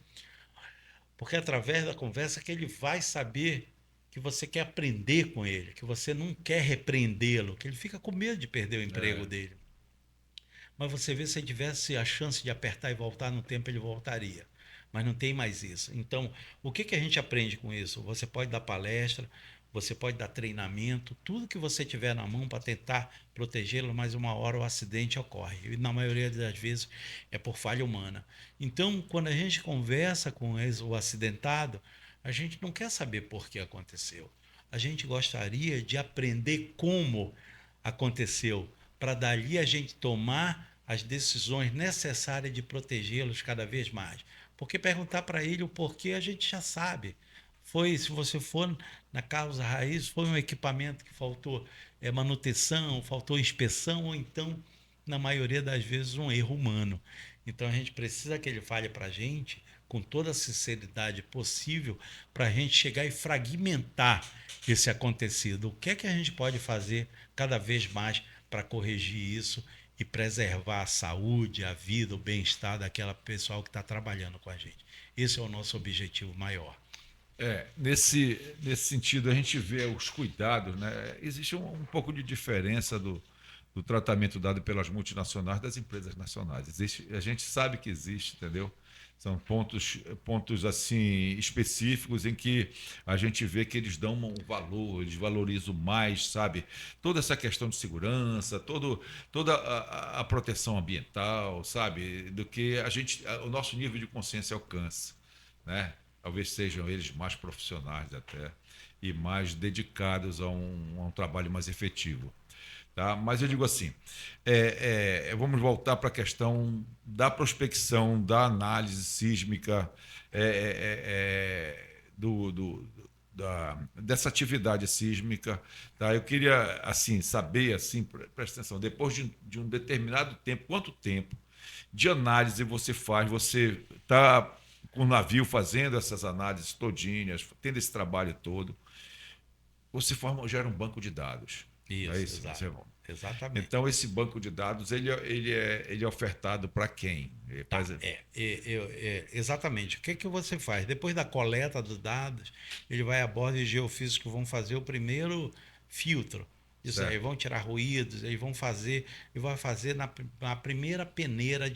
porque é através da conversa que ele vai saber que você quer aprender com ele, que você não quer repreendê-lo, que ele fica com medo de perder o emprego dele. Mas você vê, se ele tivesse a chance de apertar e voltar no tempo, ele voltaria. Mas não tem mais isso. Então, o que a gente aprende com isso? Você pode dar palestra, você pode dar treinamento, tudo que você tiver na mão para tentar protegê-lo, mas uma hora o acidente ocorre. E na maioria das vezes é por falha humana. Então, quando a gente conversa com o acidentado, a gente não quer saber por que aconteceu. A gente gostaria de aprender como aconteceu, para dali a gente tomar as decisões necessárias de protegê-los cada vez mais. Porque perguntar para ele o porquê a gente já sabe. Se você for na causa raiz, foi um equipamento que faltou manutenção, faltou inspeção, ou então, na maioria das vezes, um erro humano. Então a gente precisa que ele fale para a gente, com toda a sinceridade possível, para a gente chegar e fragmentar esse acontecido. O que é que a gente pode fazer cada vez mais para corrigir isso e preservar a saúde, a vida, o bem-estar daquela pessoal que está trabalhando com a gente. Esse é o nosso objetivo maior.
Nesse sentido, a gente vê os cuidados, né? Existe um pouco de diferença do tratamento dado pelas multinacionais das empresas nacionais. A gente sabe que existe, entendeu? São pontos assim específicos em que a gente vê que eles dão um valor, eles valorizam mais, sabe? Toda essa questão de segurança, toda a proteção ambiental, sabe? Do que o nosso nível de consciência alcança, né? Talvez sejam eles mais profissionais até e mais dedicados a um trabalho mais efetivo. Tá? Mas eu digo assim, vamos voltar para a questão da prospecção, da análise sísmica, dessa atividade sísmica. Tá? Eu queria assim, saber, assim, presta atenção, depois de um determinado tempo, quanto tempo de análise você faz? Você está com o navio fazendo essas análises todinhas, tendo esse trabalho todo, você gera um banco de dados.
Isso,
é isso?
Exatamente.
Então, esse banco de dados ele é ofertado para quem?
Exatamente. O que você faz? Depois da coleta dos dados, ele vai a bordo de geofísicos que vão fazer o primeiro filtro. Isso aí, vão tirar ruídos, eles vão fazer, e vai fazer na primeira peneira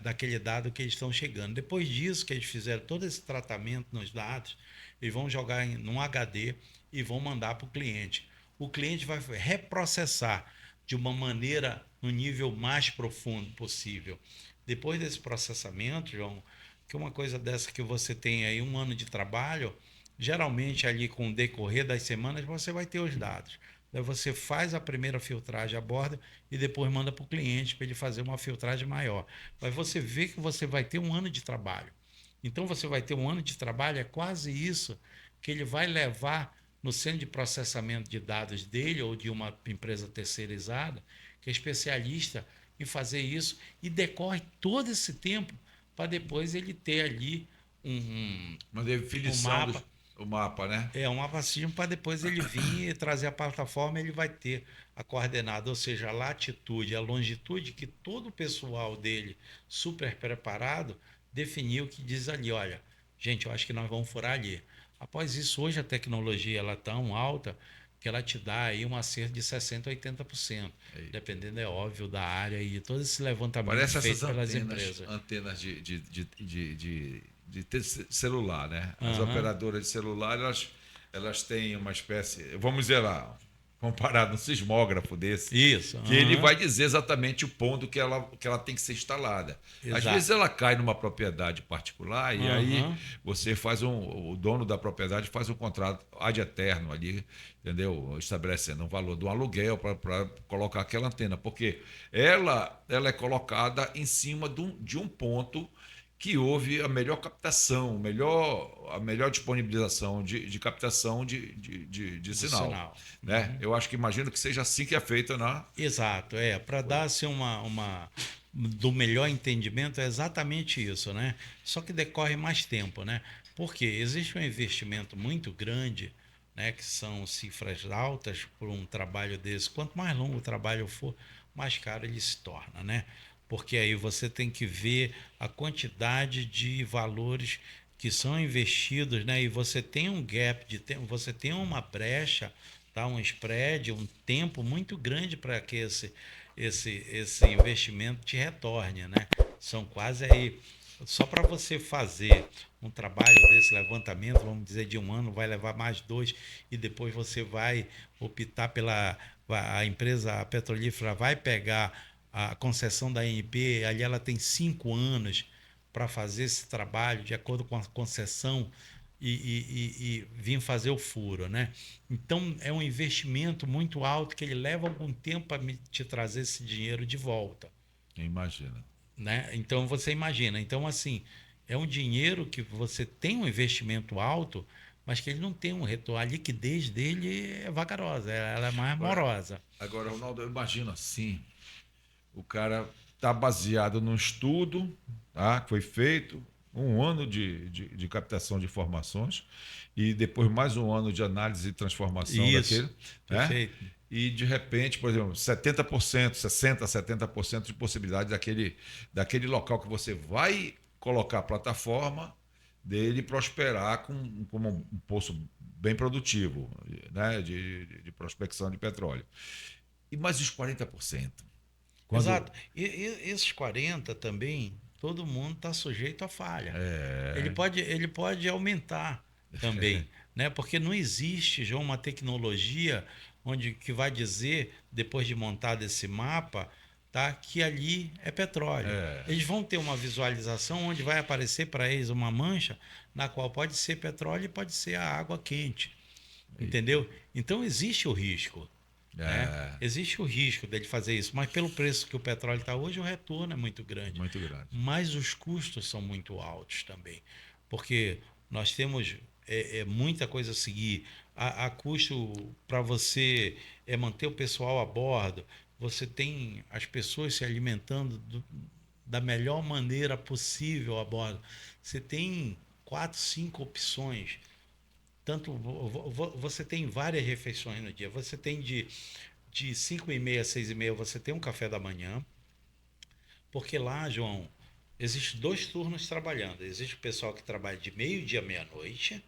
daquele dado que eles estão chegando. Depois disso, que eles fizeram todo esse tratamento nos dados, eles vão jogar num HD e vão mandar para o cliente. O cliente vai reprocessar de uma maneira no nível mais profundo possível. Depois desse processamento, João, que uma coisa dessa que você tem aí 1 ano de trabalho, geralmente ali com o decorrer das semanas você vai ter os dados. Daí você faz a primeira filtragem a bordo e depois manda para o cliente para ele fazer uma filtragem maior. Mas você vê que você vai ter 1 ano de trabalho. Então você vai ter 1 ano de trabalho, é quase isso que ele vai levar no centro de processamento de dados dele ou de uma empresa terceirizada, que é especialista em fazer isso, e decorre todo esse tempo para depois ele ter ali
uma definição
mapa.
O mapa, né?
É um mapa sísmico para depois ele vir e trazer a plataforma, ele vai ter a coordenada, ou seja, a latitude, a longitude, que todo o pessoal dele, super preparado, definiu que diz ali, olha, gente, eu acho que nós vamos furar ali. Após isso, hoje a tecnologia ela é tão alta que ela te dá aí um acerto de 60% a 80%,
Aí.
dependendo, é óbvio, da área e todo esse levantamento
Parece essas
feito pelas empresas.
antenas de celular, né? As
Aham.
operadoras de celular, elas têm uma espécie, vamos dizer lá, comparado a um sismógrafo desse,
Isso,
que ele
aham.
vai dizer exatamente o ponto que ela tem que ser instalada. Às vezes
Exato.
ela cai numa propriedade particular e aí
Aham.
você faz o dono da propriedade faz um contrato ad eterno ali, entendeu? Estabelecendo um valor do aluguel para colocar aquela antena, porque ela é colocada em cima de um ponto que houve a melhor captação, a melhor disponibilização de captação de
Do
sinal.
sinal.
Né? Eu acho que imagino que seja assim que é feita na.
Exato, para dar assim, do melhor entendimento é exatamente isso, né? Só que decorre mais tempo, né? Porque existe um investimento muito grande, né? Que são cifras altas por um trabalho desse. Quanto mais longo o trabalho for, mais caro ele se torna, né? Porque aí você tem que ver a quantidade de valores que são investidos, né? E você tem um gap de tempo, você tem uma brecha, tá? Um spread, um tempo muito grande para que esse investimento te retorne, né? São quase aí, só para você fazer um trabalho desse levantamento, vamos dizer, de um ano, vai levar mais dois, e depois você vai optar a empresa, a petrolífera vai pegar a concessão da ANP, ali ela tem 5 anos para fazer esse trabalho de acordo com a concessão e vir fazer o furo, né? Então é um investimento muito alto que ele leva algum tempo para te trazer esse dinheiro de volta,
Imagina.
né? Então você imagina, então assim é um dinheiro que você tem um investimento alto, mas que ele não tem um retorno. A liquidez dele é vagarosa, ela é mais
Agora,
morosa.
agora, Ronaldo, eu imagino assim: o cara está baseado num estudo, tá? Que foi feito, um ano de captação de informações, e depois mais um ano de análise e transformação
Isso,
daquele, né?
perfeito.
E de repente, por exemplo, 70%, 60%, 70% de possibilidade daquele local que você vai colocar a plataforma dele prosperar como um poço bem produtivo, né? De prospecção de petróleo. E mais os 40%. Quando.
Exato. E esses 40 também, todo mundo está sujeito a falha.
É.
Ele pode aumentar também, né? Porque não existe, João, uma tecnologia onde que vai dizer, depois de montado esse mapa, tá, que ali é petróleo. Eles vão ter uma visualização onde vai aparecer para eles uma mancha na qual pode ser petróleo e pode ser a água quente. Entendeu? Então existe o risco, né?
É,
Existe o risco dele fazer isso, mas pelo preço que o petróleo está hoje, o retorno é muito grande.
muito grande.
Mas os custos são muito altos também, porque nós temos muita coisa a seguir. A custo para você manter o pessoal a bordo, você tem as pessoas se alimentando da melhor maneira possível a bordo. Você tem 4, 5 opções. Tanto você tem várias refeições no dia. Você tem de 5h30 a 6h30, você tem um café da manhã. Porque lá, João, existe 2 turnos trabalhando. Existe o pessoal que trabalha de meio-dia à meia-noite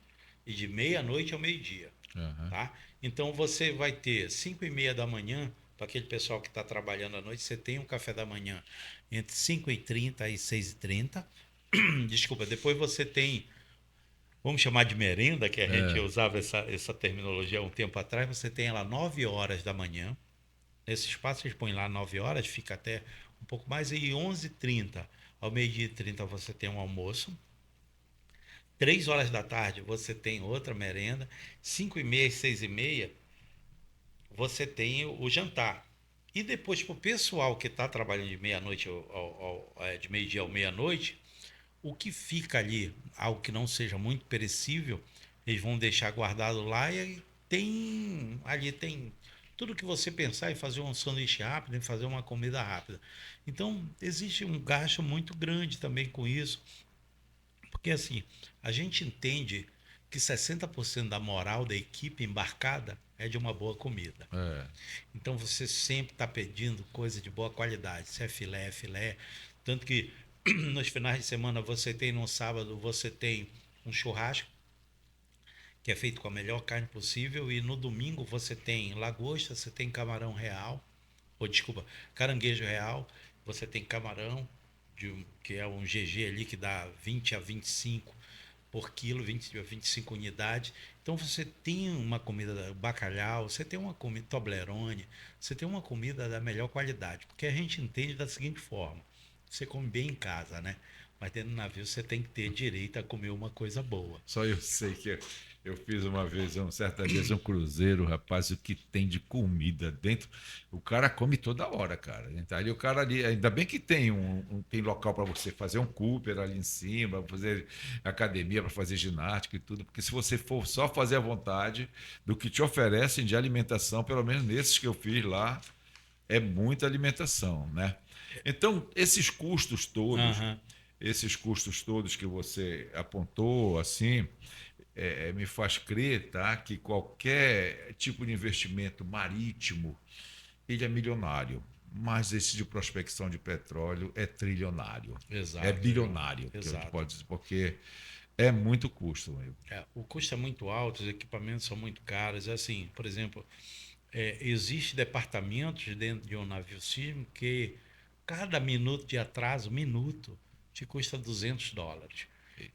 e de meia-noite ao meio-dia.
Uhum.
Tá? Então você vai ter 5h30 da manhã, para aquele pessoal que está trabalhando à noite, você tem um café da manhã entre 5h30 e 6h30. Desculpa, depois você tem, vamos chamar de merenda, que a gente usava essa terminologia há um tempo atrás, você tem ela 9 horas da manhã. Nesse espaço eles põem lá 9 horas, fica até um pouco mais, e 11h30 ao meio-dia e 30 você tem um almoço. 3 horas da tarde você tem outra merenda. 5h30 e 6h30 você tem o jantar. E depois, para o pessoal que está trabalhando de meia-noite de meio-dia ao meia-noite, o que fica ali, algo que não seja muito perecível, eles vão deixar guardado lá e ali tem tudo que você pensar em fazer um sanduíche rápido, em fazer uma comida rápida. Então, existe um gasto muito grande também com isso, porque assim, a gente entende que 60% da moral da equipe embarcada é de uma boa comida. Então você sempre está pedindo coisa de boa qualidade. Se é filé, é filé. Tanto que nos finais de semana no sábado você tem um churrasco, que é feito com a melhor carne possível, e no domingo você tem lagosta, você tem camarão real, ou desculpa, caranguejo real, você tem camarão, que é um GG ali que dá 20 a 25 por quilo, 20 a 25 unidades. Então você tem uma comida bacalhau, você tem uma comida Toblerone, você tem uma comida da melhor qualidade, porque a gente entende da seguinte forma: você come bem em casa, né? Mas dentro do navio você tem que ter direito a comer uma coisa boa.
Só eu sei que eu fiz uma vez, certa vez, um cruzeiro, rapaz, o que tem de comida dentro. O cara come toda hora, cara. Então, ali o cara ali, ainda bem que tem tem local para você fazer um Cooper ali em cima, pra fazer academia, para fazer ginástica e tudo, porque se você for só fazer à vontade do que te oferecem de alimentação, pelo menos nesses que eu fiz lá, é muita alimentação, né? Então,
Aham.
esses custos todos que você apontou, assim, me faz crer, tá, que qualquer tipo de investimento marítimo, ele é milionário. Mas esse de prospecção de petróleo é trilionário. É
Exato, João.
bilionário, que a gente
Exato.
pode dizer, porque é muito custo, amigo.
O custo é muito alto, os equipamentos são muito caros. Assim, por exemplo, existe departamentos dentro de um navio sísmico que cada minuto de atraso, minuto, te custa US$ 200.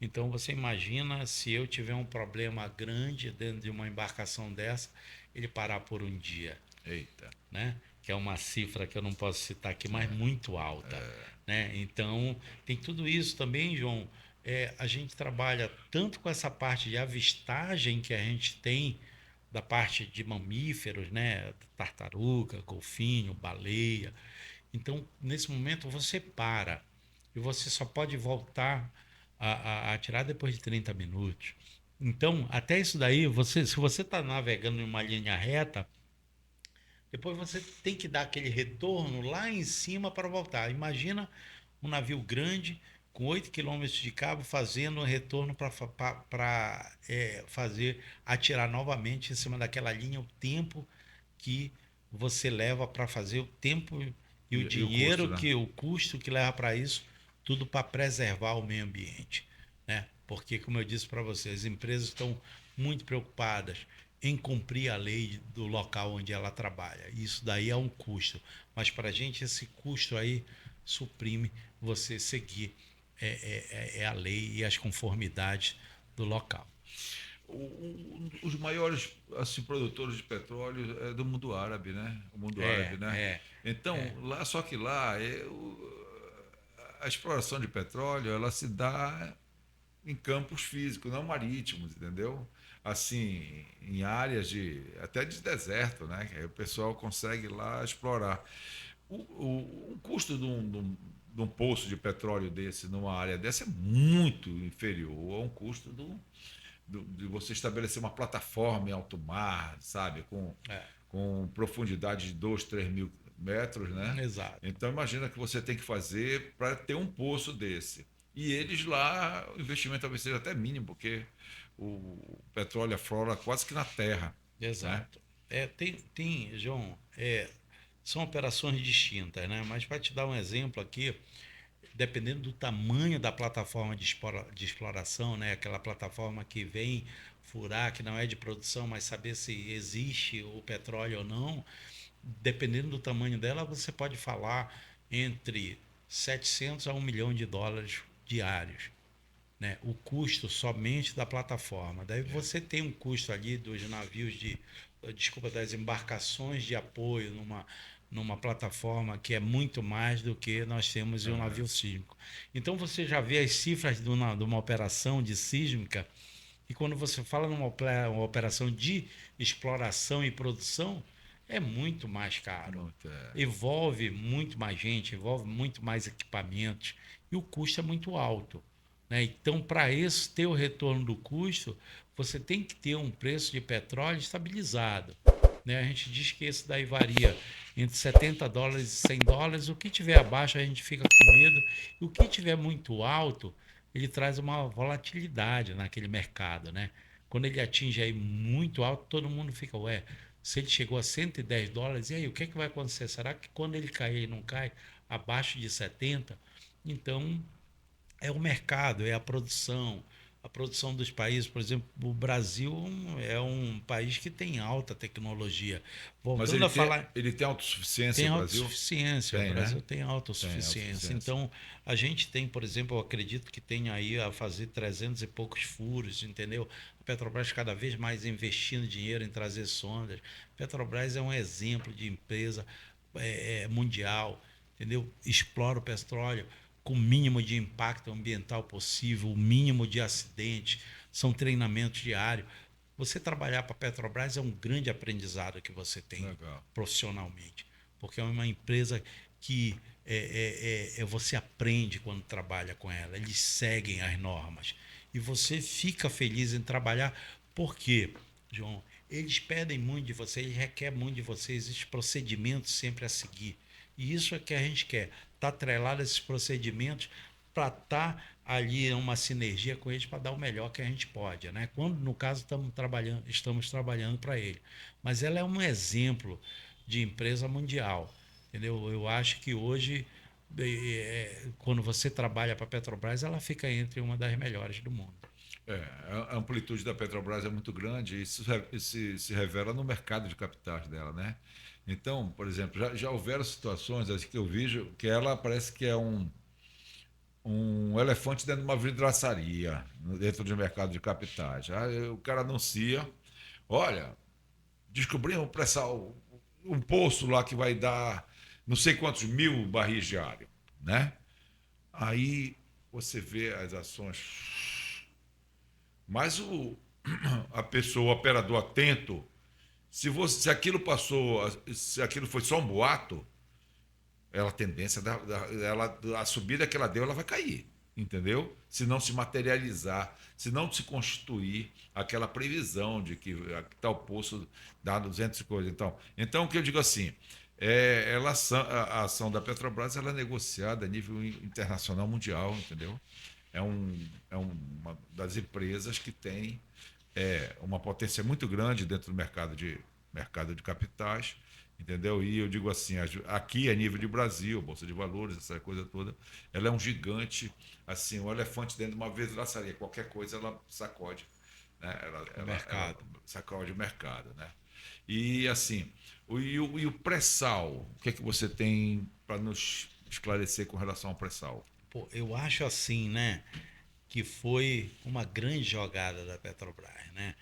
Então você imagina se eu tiver um problema grande dentro de uma embarcação dessa, ele parar por um dia,
Eita.
né? Que é uma cifra que eu não posso citar aqui, mas muito alta, né? Então tem tudo isso também, João. A gente trabalha tanto com essa parte de avistagem que a gente tem da parte de mamíferos, né? Tartaruga, golfinho, baleia. Então, nesse momento, você para e você só pode voltar a atirar depois de 30 minutos. Então, até isso daí, se você está navegando em uma linha reta, depois você tem que dar aquele retorno lá em cima para voltar. Imagina um navio grande com 8 quilômetros de cabo fazendo um retorno para fazer atirar novamente em cima daquela linha o tempo que você leva para fazer, o tempo e o
E o custo,
dinheiro
né?
que o custo que leva para isso, tudo para preservar o meio ambiente, né? Porque, como eu disse para você, as empresas estão muito preocupadas em cumprir a lei do local onde ela trabalha. Isso daí é um custo, mas para a gente esse custo aí suprime você seguir a lei e as conformidades do local.
Os maiores assim, produtores de petróleo é do mundo árabe, né? O mundo
É,
árabe, né?
é,
Então,
é.
lá, só que lá a exploração de petróleo ela se dá em campos físicos, não marítimos, entendeu? Assim, em áreas até de deserto, né? Que aí o pessoal consegue lá explorar. O custo de um poço de petróleo desse, numa área dessa, é muito inferior a um custo de você estabelecer uma plataforma em alto mar, sabe?
É,
Com profundidade de 2, 3 mil metros, né?
exato.
Então imagina que você tem que fazer para ter um poço desse. E eles lá, o investimento talvez seja até mínimo, porque o petróleo aflora quase que na terra, né?
Exato. João, são operações distintas, né? Mas para te dar um exemplo aqui, dependendo do tamanho da plataforma de exploração, né? Aquela plataforma que vem furar, que não é de produção, mas saber se existe o petróleo ou não, dependendo do tamanho dela, você pode falar entre 700 a US$ 1 milhão diários, né? O custo somente da plataforma. Daí você tem um custo ali dos navios das embarcações de apoio numa plataforma que é muito mais do que nós temos em um navio sísmico. Então você já vê as cifras de uma operação de sísmica, e quando você fala uma operação de exploração e produção, é muito mais caro. Envolve muito mais gente, envolve muito mais equipamentos e o custo é muito alto, né? Então, para isso ter o retorno do custo, você tem que ter um preço de petróleo estabilizado, né? A gente diz que esse daí varia entre US$ 70 e US$ 100. O que tiver abaixo a gente fica com medo, e o que tiver muito alto ele traz uma volatilidade naquele mercado, né? quando ele atinge aí muito alto, todo mundo fica, ué, se ele chegou a US$ 110, e aí, o que é que vai acontecer? Será que quando ele cair, ele não cai abaixo de 70? Então, é o mercado, é a produção. A produção dos países, por exemplo, o Brasil é um país que tem alta tecnologia.
Mas
Voltando a falar,
ele tem autossuficiência,
tem
o Brasil?
autossuficiência, o
Tem, né?
Brasil tem
Tem
autossuficiência.
autossuficiência.
Então, a gente tem, por exemplo, eu acredito que tem aí a fazer 300 e poucos furos, entendeu? A Petrobras cada vez mais investindo dinheiro em trazer sondas. A Petrobras é um exemplo de empresa mundial, entendeu? Explora o petróleo com o mínimo de impacto ambiental possível, o mínimo de acidentes, são treinamentos diários. Você trabalhar para a Petrobras é um grande aprendizado que você tem
Legal.
profissionalmente, porque é uma empresa que você aprende quando trabalha com ela, eles seguem as normas e você fica feliz em trabalhar, porque, João, eles pedem muito de você, eles requerem muito de você, existem procedimentos sempre a seguir. E isso é que a gente quer, estar atrelado a esses procedimentos para estar ali em uma sinergia com eles para dar o melhor que a gente pode, né? Quando no caso estamos trabalhando para ele. Mas ela é um exemplo de empresa mundial, entendeu? Eu acho que hoje quando você trabalha para a Petrobras, ela fica entre uma das melhores do mundo.
A amplitude da Petrobras é muito grande e isso se revela no mercado de capitais dela, né? Então, por exemplo, já houveram situações assim, que eu vejo que ela parece que é um elefante dentro de uma vidraçaria, dentro do mercado de capitais. Aí o cara anuncia, olha, descobrimos um poço lá que vai dar não sei quantos mil barris diários, né? Aí você vê as ações, mas a pessoa, o operador atento, se aquilo passou, se aquilo foi só um boato, a tendência a subida que ela deu, ela vai cair, entendeu? Se não se materializar, se não se constituir aquela previsão de que tal poço dá 200 e coisa. Então o que eu digo assim, a ação da Petrobras ela é negociada a nível internacional mundial, entendeu? É uma das empresas que tem uma potência muito grande dentro do mercado de capitais, entendeu? E eu digo assim, aqui a nível de Brasil, Bolsa de Valores, essa coisa toda, ela é um gigante, assim, um elefante dentro de uma vidraçaria, qualquer coisa ela sacode, né?
O mercado.
Sacode o mercado, né? E assim, e o pré-sal, o que é que você tem para nos esclarecer com relação ao pré-sal?
Pô, eu acho assim, né, que foi uma grande jogada da Petrobras, né?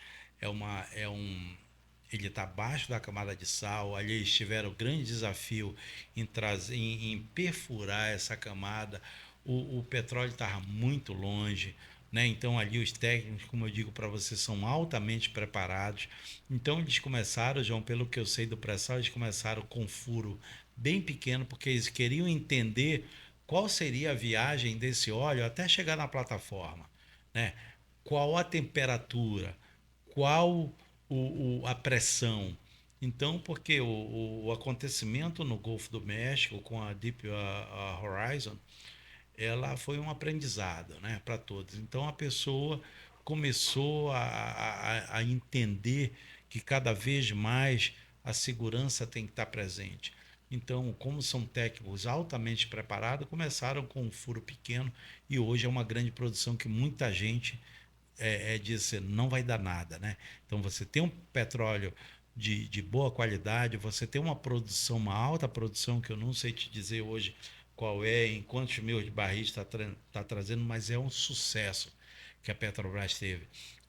Ele está abaixo da camada de sal, ali eles tiveram grande desafio em perfurar essa camada. O petróleo estava muito longe, né? Então ali os técnicos, como eu digo para você, são altamente preparados. Então eles começaram, João, pelo que eu sei do pré-sal, eles começaram com um furo bem pequeno, porque eles queriam entender qual seria a viagem desse óleo até chegar na plataforma, né? Qual a temperatura, qual a pressão. Então, porque o acontecimento no Golfo do México com a Deep Horizon, ela foi um aprendizado, né, para todos. Então, a pessoa começou a entender que cada vez mais a segurança tem que estar presente. Então, como são técnicos altamente preparados, começaram com um furo pequeno e hoje é uma grande produção que muita gente diz assim, não vai dar nada, né? Então você tem um petróleo de boa qualidade, você tem uma produção, uma alta produção, que eu não sei te dizer hoje qual é, em quantos mil de barris está trazendo, mas é um sucesso que a Petrobras teve.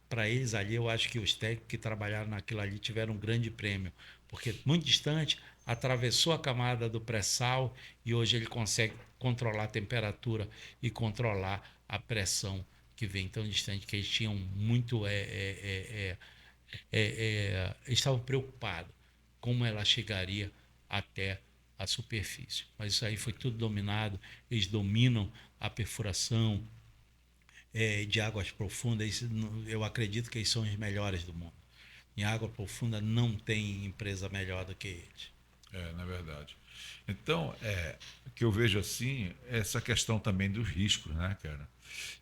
Para eles ali, eu acho que os técnicos que trabalharam naquilo ali tiveram um grande prêmio, porque muito distante, atravessou a camada do pré-sal e hoje ele consegue controlar a temperatura e controlar a pressão que vem tão distante, que eles tinham muito. Eles estavam preocupados como ela chegaria até a superfície. Mas isso aí foi tudo dominado, eles dominam a perfuração de águas profundas, eu acredito que eles são os melhores do mundo. Em água profunda não tem empresa melhor do que eles.
Na verdade. Então, o que eu vejo assim, é essa questão também dos riscos, né, cara?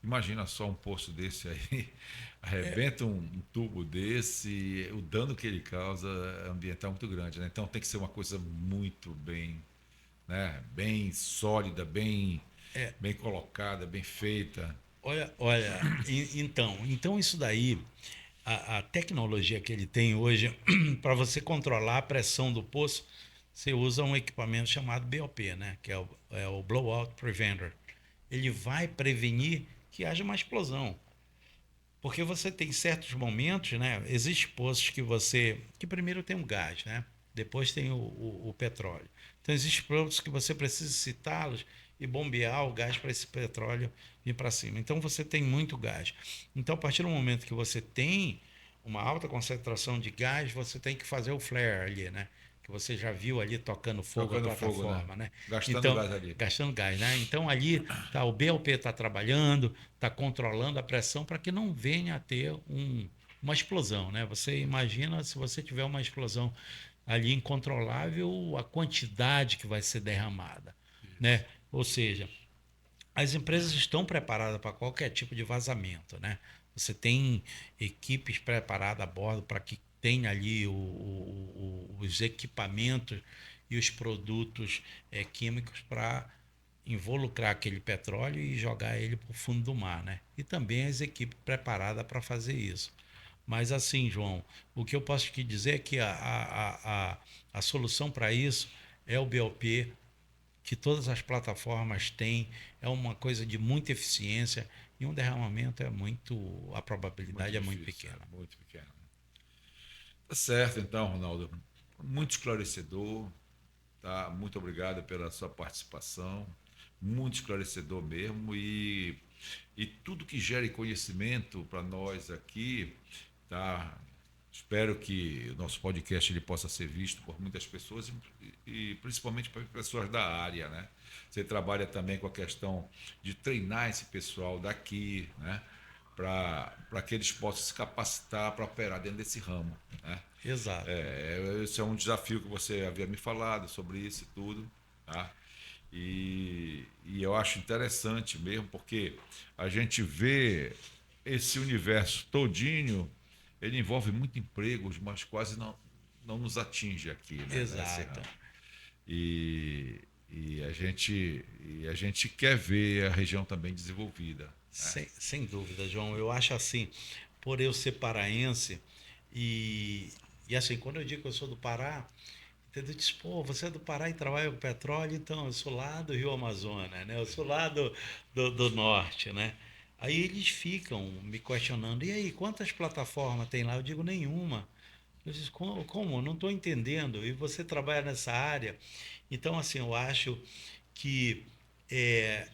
Imagina só um poço desse aí, arrebenta um tubo desse, o dano que ele causa ambiental é muito grande, né? Então tem que ser uma coisa muito bem, né? Bem sólida,
É,
bem colocada, bem feita.
então isso daí, a tecnologia que ele tem hoje, para você controlar a pressão do poço, você usa um equipamento chamado BOP, né? Que é o Blowout Preventer. Ele vai prevenir que haja uma explosão. Porque você tem certos momentos, né? Existem poços que primeiro tem um gás, né? Depois tem o petróleo. Então existem poços que você precisa citá-los e bombear o gás para esse petróleo ir para cima. Então você tem muito gás. Então a partir do momento que você tem uma alta concentração de gás, você tem que fazer o flare ali, né? Que você já viu ali tocando fogo a
Tocando fogo, né?
plataforma, né?
Gastando
Então,
gás ali.
gastando gás, né? Então ali tá, o BOP está trabalhando, está controlando a pressão para que não venha a ter uma explosão, né? Você imagina se você tiver uma explosão ali incontrolável, a quantidade que vai ser derramada, né? Ou seja, as empresas estão preparadas para qualquer tipo de vazamento, né? Você tem equipes preparadas a bordo para que tenha ali os equipamentos e os produtos químicos para involucrar aquele petróleo e jogar ele para o fundo do mar, né? E também as equipes preparadas para fazer isso. Mas assim, João, o que eu posso te dizer é que a solução para isso é o BOP, que todas as plataformas têm, é uma coisa de muita eficiência e um derramamento a
Muito
probabilidade é muito
difícil,
pequena.
muito pequeno. Tá certo, então, Ronaldo. Muito esclarecedor, tá? Muito obrigado pela sua participação. Muito esclarecedor mesmo. E tudo que gere conhecimento para nós aqui, tá? Espero que o nosso podcast ele possa ser visto por muitas pessoas e principalmente por pessoas da área, né? Você trabalha também com a questão de treinar esse pessoal daqui, né? Para que eles possam se capacitar para operar dentro desse ramo, né?
Exato.
Esse é um desafio que você havia me falado sobre isso e tudo, tá? E eu acho interessante mesmo, porque a gente vê esse universo todinho, ele envolve muito empregos, mas quase não nos atinge aqui, né, nesse
Exato.
ramo. E a gente quer ver a região também desenvolvida, né?
Sem dúvida, João. Eu acho assim, por eu ser paraense, e, e assim, quando eu digo que eu sou do Pará, entendeu? Diz, pô, você é do Pará e trabalha com petróleo, então eu sou lá do Rio Amazonas, né? Eu sou lá do norte, né? Aí eles ficam me questionando, e aí, quantas plataformas tem lá? Eu digo, nenhuma. Eu disse, como? Eu não estou entendendo. E você trabalha nessa área. Então, assim, eu acho que é,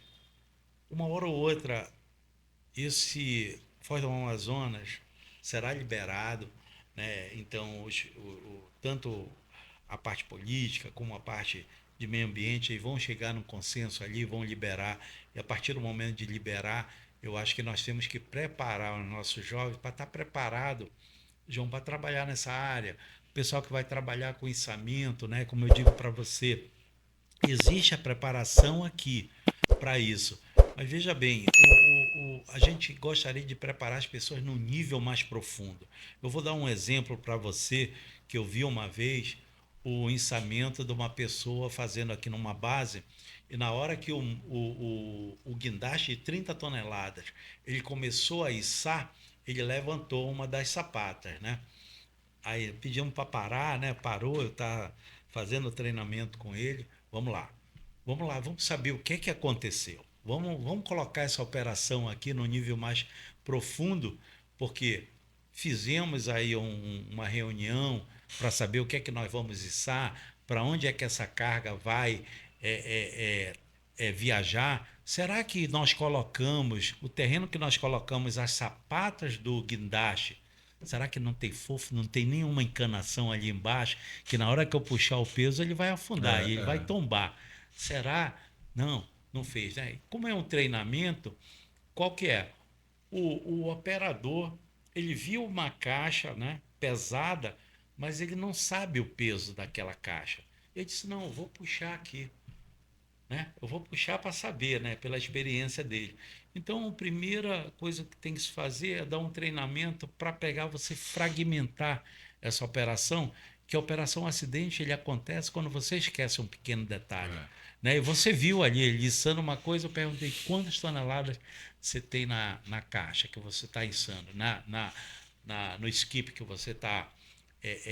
uma hora ou outra esse Foz do Amazonas será liberado, né? Então, tanto a parte política como a parte de meio ambiente aí vão chegar num consenso ali, vão liberar, e a partir do momento de liberar, eu acho que nós temos que preparar os nossos jovens para estar preparado, João, para trabalhar nessa área. O pessoal que vai trabalhar com içamento, né? Como eu digo para você, existe a preparação aqui para isso. Mas veja bem, a gente gostaria de preparar as pessoas num nível mais profundo. Eu vou dar um exemplo para você que eu vi uma vez o içamento de uma pessoa fazendo aqui numa base, e na hora que o guindaste de 30 toneladas ele começou a içar, ele levantou uma das sapatas, né? Aí pedimos para parar, né? Parou, eu estava fazendo treinamento com ele. Vamos lá, vamos saber o que aconteceu. Vamos colocar essa operação aqui no nível mais profundo, porque fizemos aí uma reunião para saber o que é que nós vamos içar, para onde é que essa carga vai viajar. Será que nós colocamos, o terreno que nós colocamos as sapatas do guindaste, será que não tem fofo, não tem nenhuma encanação ali embaixo, que na hora que eu puxar o peso ele vai afundar e ele vai
É,
tombar? Será? Não, não fez, né? Como é um treinamento, qual que é? O operador, ele viu uma caixa, né, pesada, mas ele não sabe o peso daquela caixa. Ele disse, não, eu vou puxar aqui. né? Eu vou puxar para saber, né? Pela experiência dele. Então, a primeira coisa que tem que se fazer é dar um treinamento para pegar você fragmentar essa operação, que a operação acidente ele acontece quando você esquece um pequeno detalhe,
É.
né? E você viu ali ele içando uma coisa, eu perguntei quantas toneladas você tem na caixa que você está içando, no skip que você está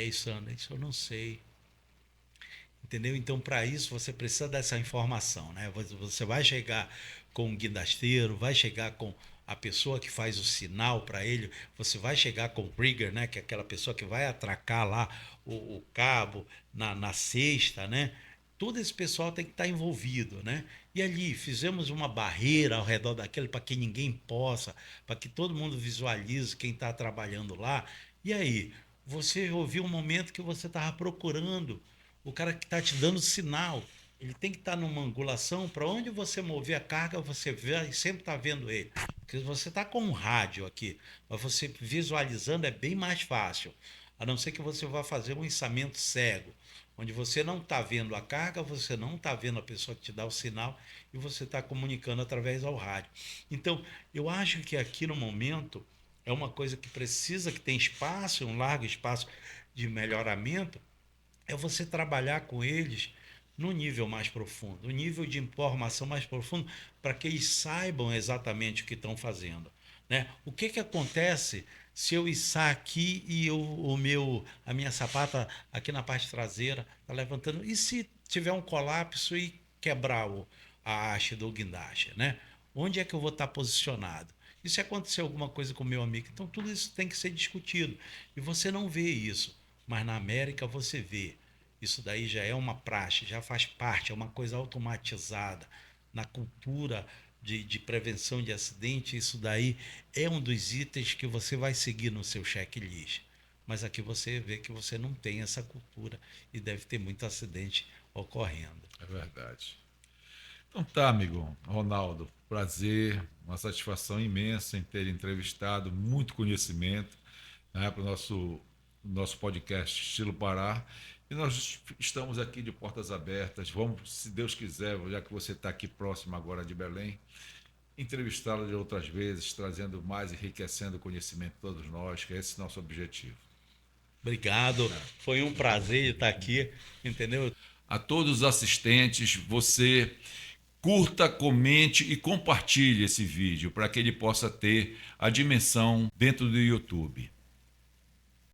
içando. Isso eu não sei. Entendeu? Então, para isso, você precisa dessa informação, né? Você vai chegar com o guindasteiro, vai chegar com a pessoa que faz o sinal para ele, você vai chegar com o rigger, né? Que é aquela pessoa que vai atracar lá o cabo na cesta, né? Todo esse pessoal tem que estar envolvido, né? E ali fizemos uma barreira ao redor daquele para que ninguém possa, para que todo mundo visualize quem está trabalhando lá. E aí, você ouviu um momento que você estava procurando o cara que está te dando sinal. Ele tem que estar numa angulação para onde você mover a carga, você vê, sempre está vendo ele. Porque você está com um rádio aqui, mas você visualizando é bem mais fácil. A não ser que você vá fazer um içamento cego, onde você não está vendo a carga, você não está vendo a pessoa que te dá o sinal e você está comunicando através ao rádio. Então, eu acho que aqui no momento é uma coisa que precisa, que tem espaço, um largo espaço de melhoramento, é você trabalhar com eles no nível mais profundo, no nível de informação mais profundo, para que eles saibam exatamente o que estão fazendo. Né? O que acontece se eu içar aqui e a minha sapata aqui na parte traseira está levantando? E se tiver um colapso e quebrar a haste do guindaste? Né? Onde é que eu vou estar posicionado? E se acontecer alguma coisa com o meu amigo? Então, tudo isso tem que ser discutido. E você não vê isso, mas na América você vê. Isso daí já é uma praxe, já faz parte, é uma coisa automatizada. Na cultura de prevenção de acidente, isso daí é um dos itens que você vai seguir no seu checklist. Mas aqui você vê que você não tem essa cultura e deve ter muito acidente ocorrendo.
É verdade. Então tá, amigo Ronaldo, prazer, uma satisfação imensa em ter entrevistado, muito conhecimento, né, para o nosso podcast Estilo Pará. E nós estamos aqui de portas abertas. Vamos, se Deus quiser, já que você está aqui próximo agora de Belém, entrevistá-lo de outras vezes, trazendo mais, enriquecendo o conhecimento de todos nós, que é esse nosso objetivo.
Obrigado, foi um prazer estar aqui, entendeu?
A todos os assistentes, você curta, comente e compartilhe esse vídeo para que ele possa ter a dimensão dentro do YouTube.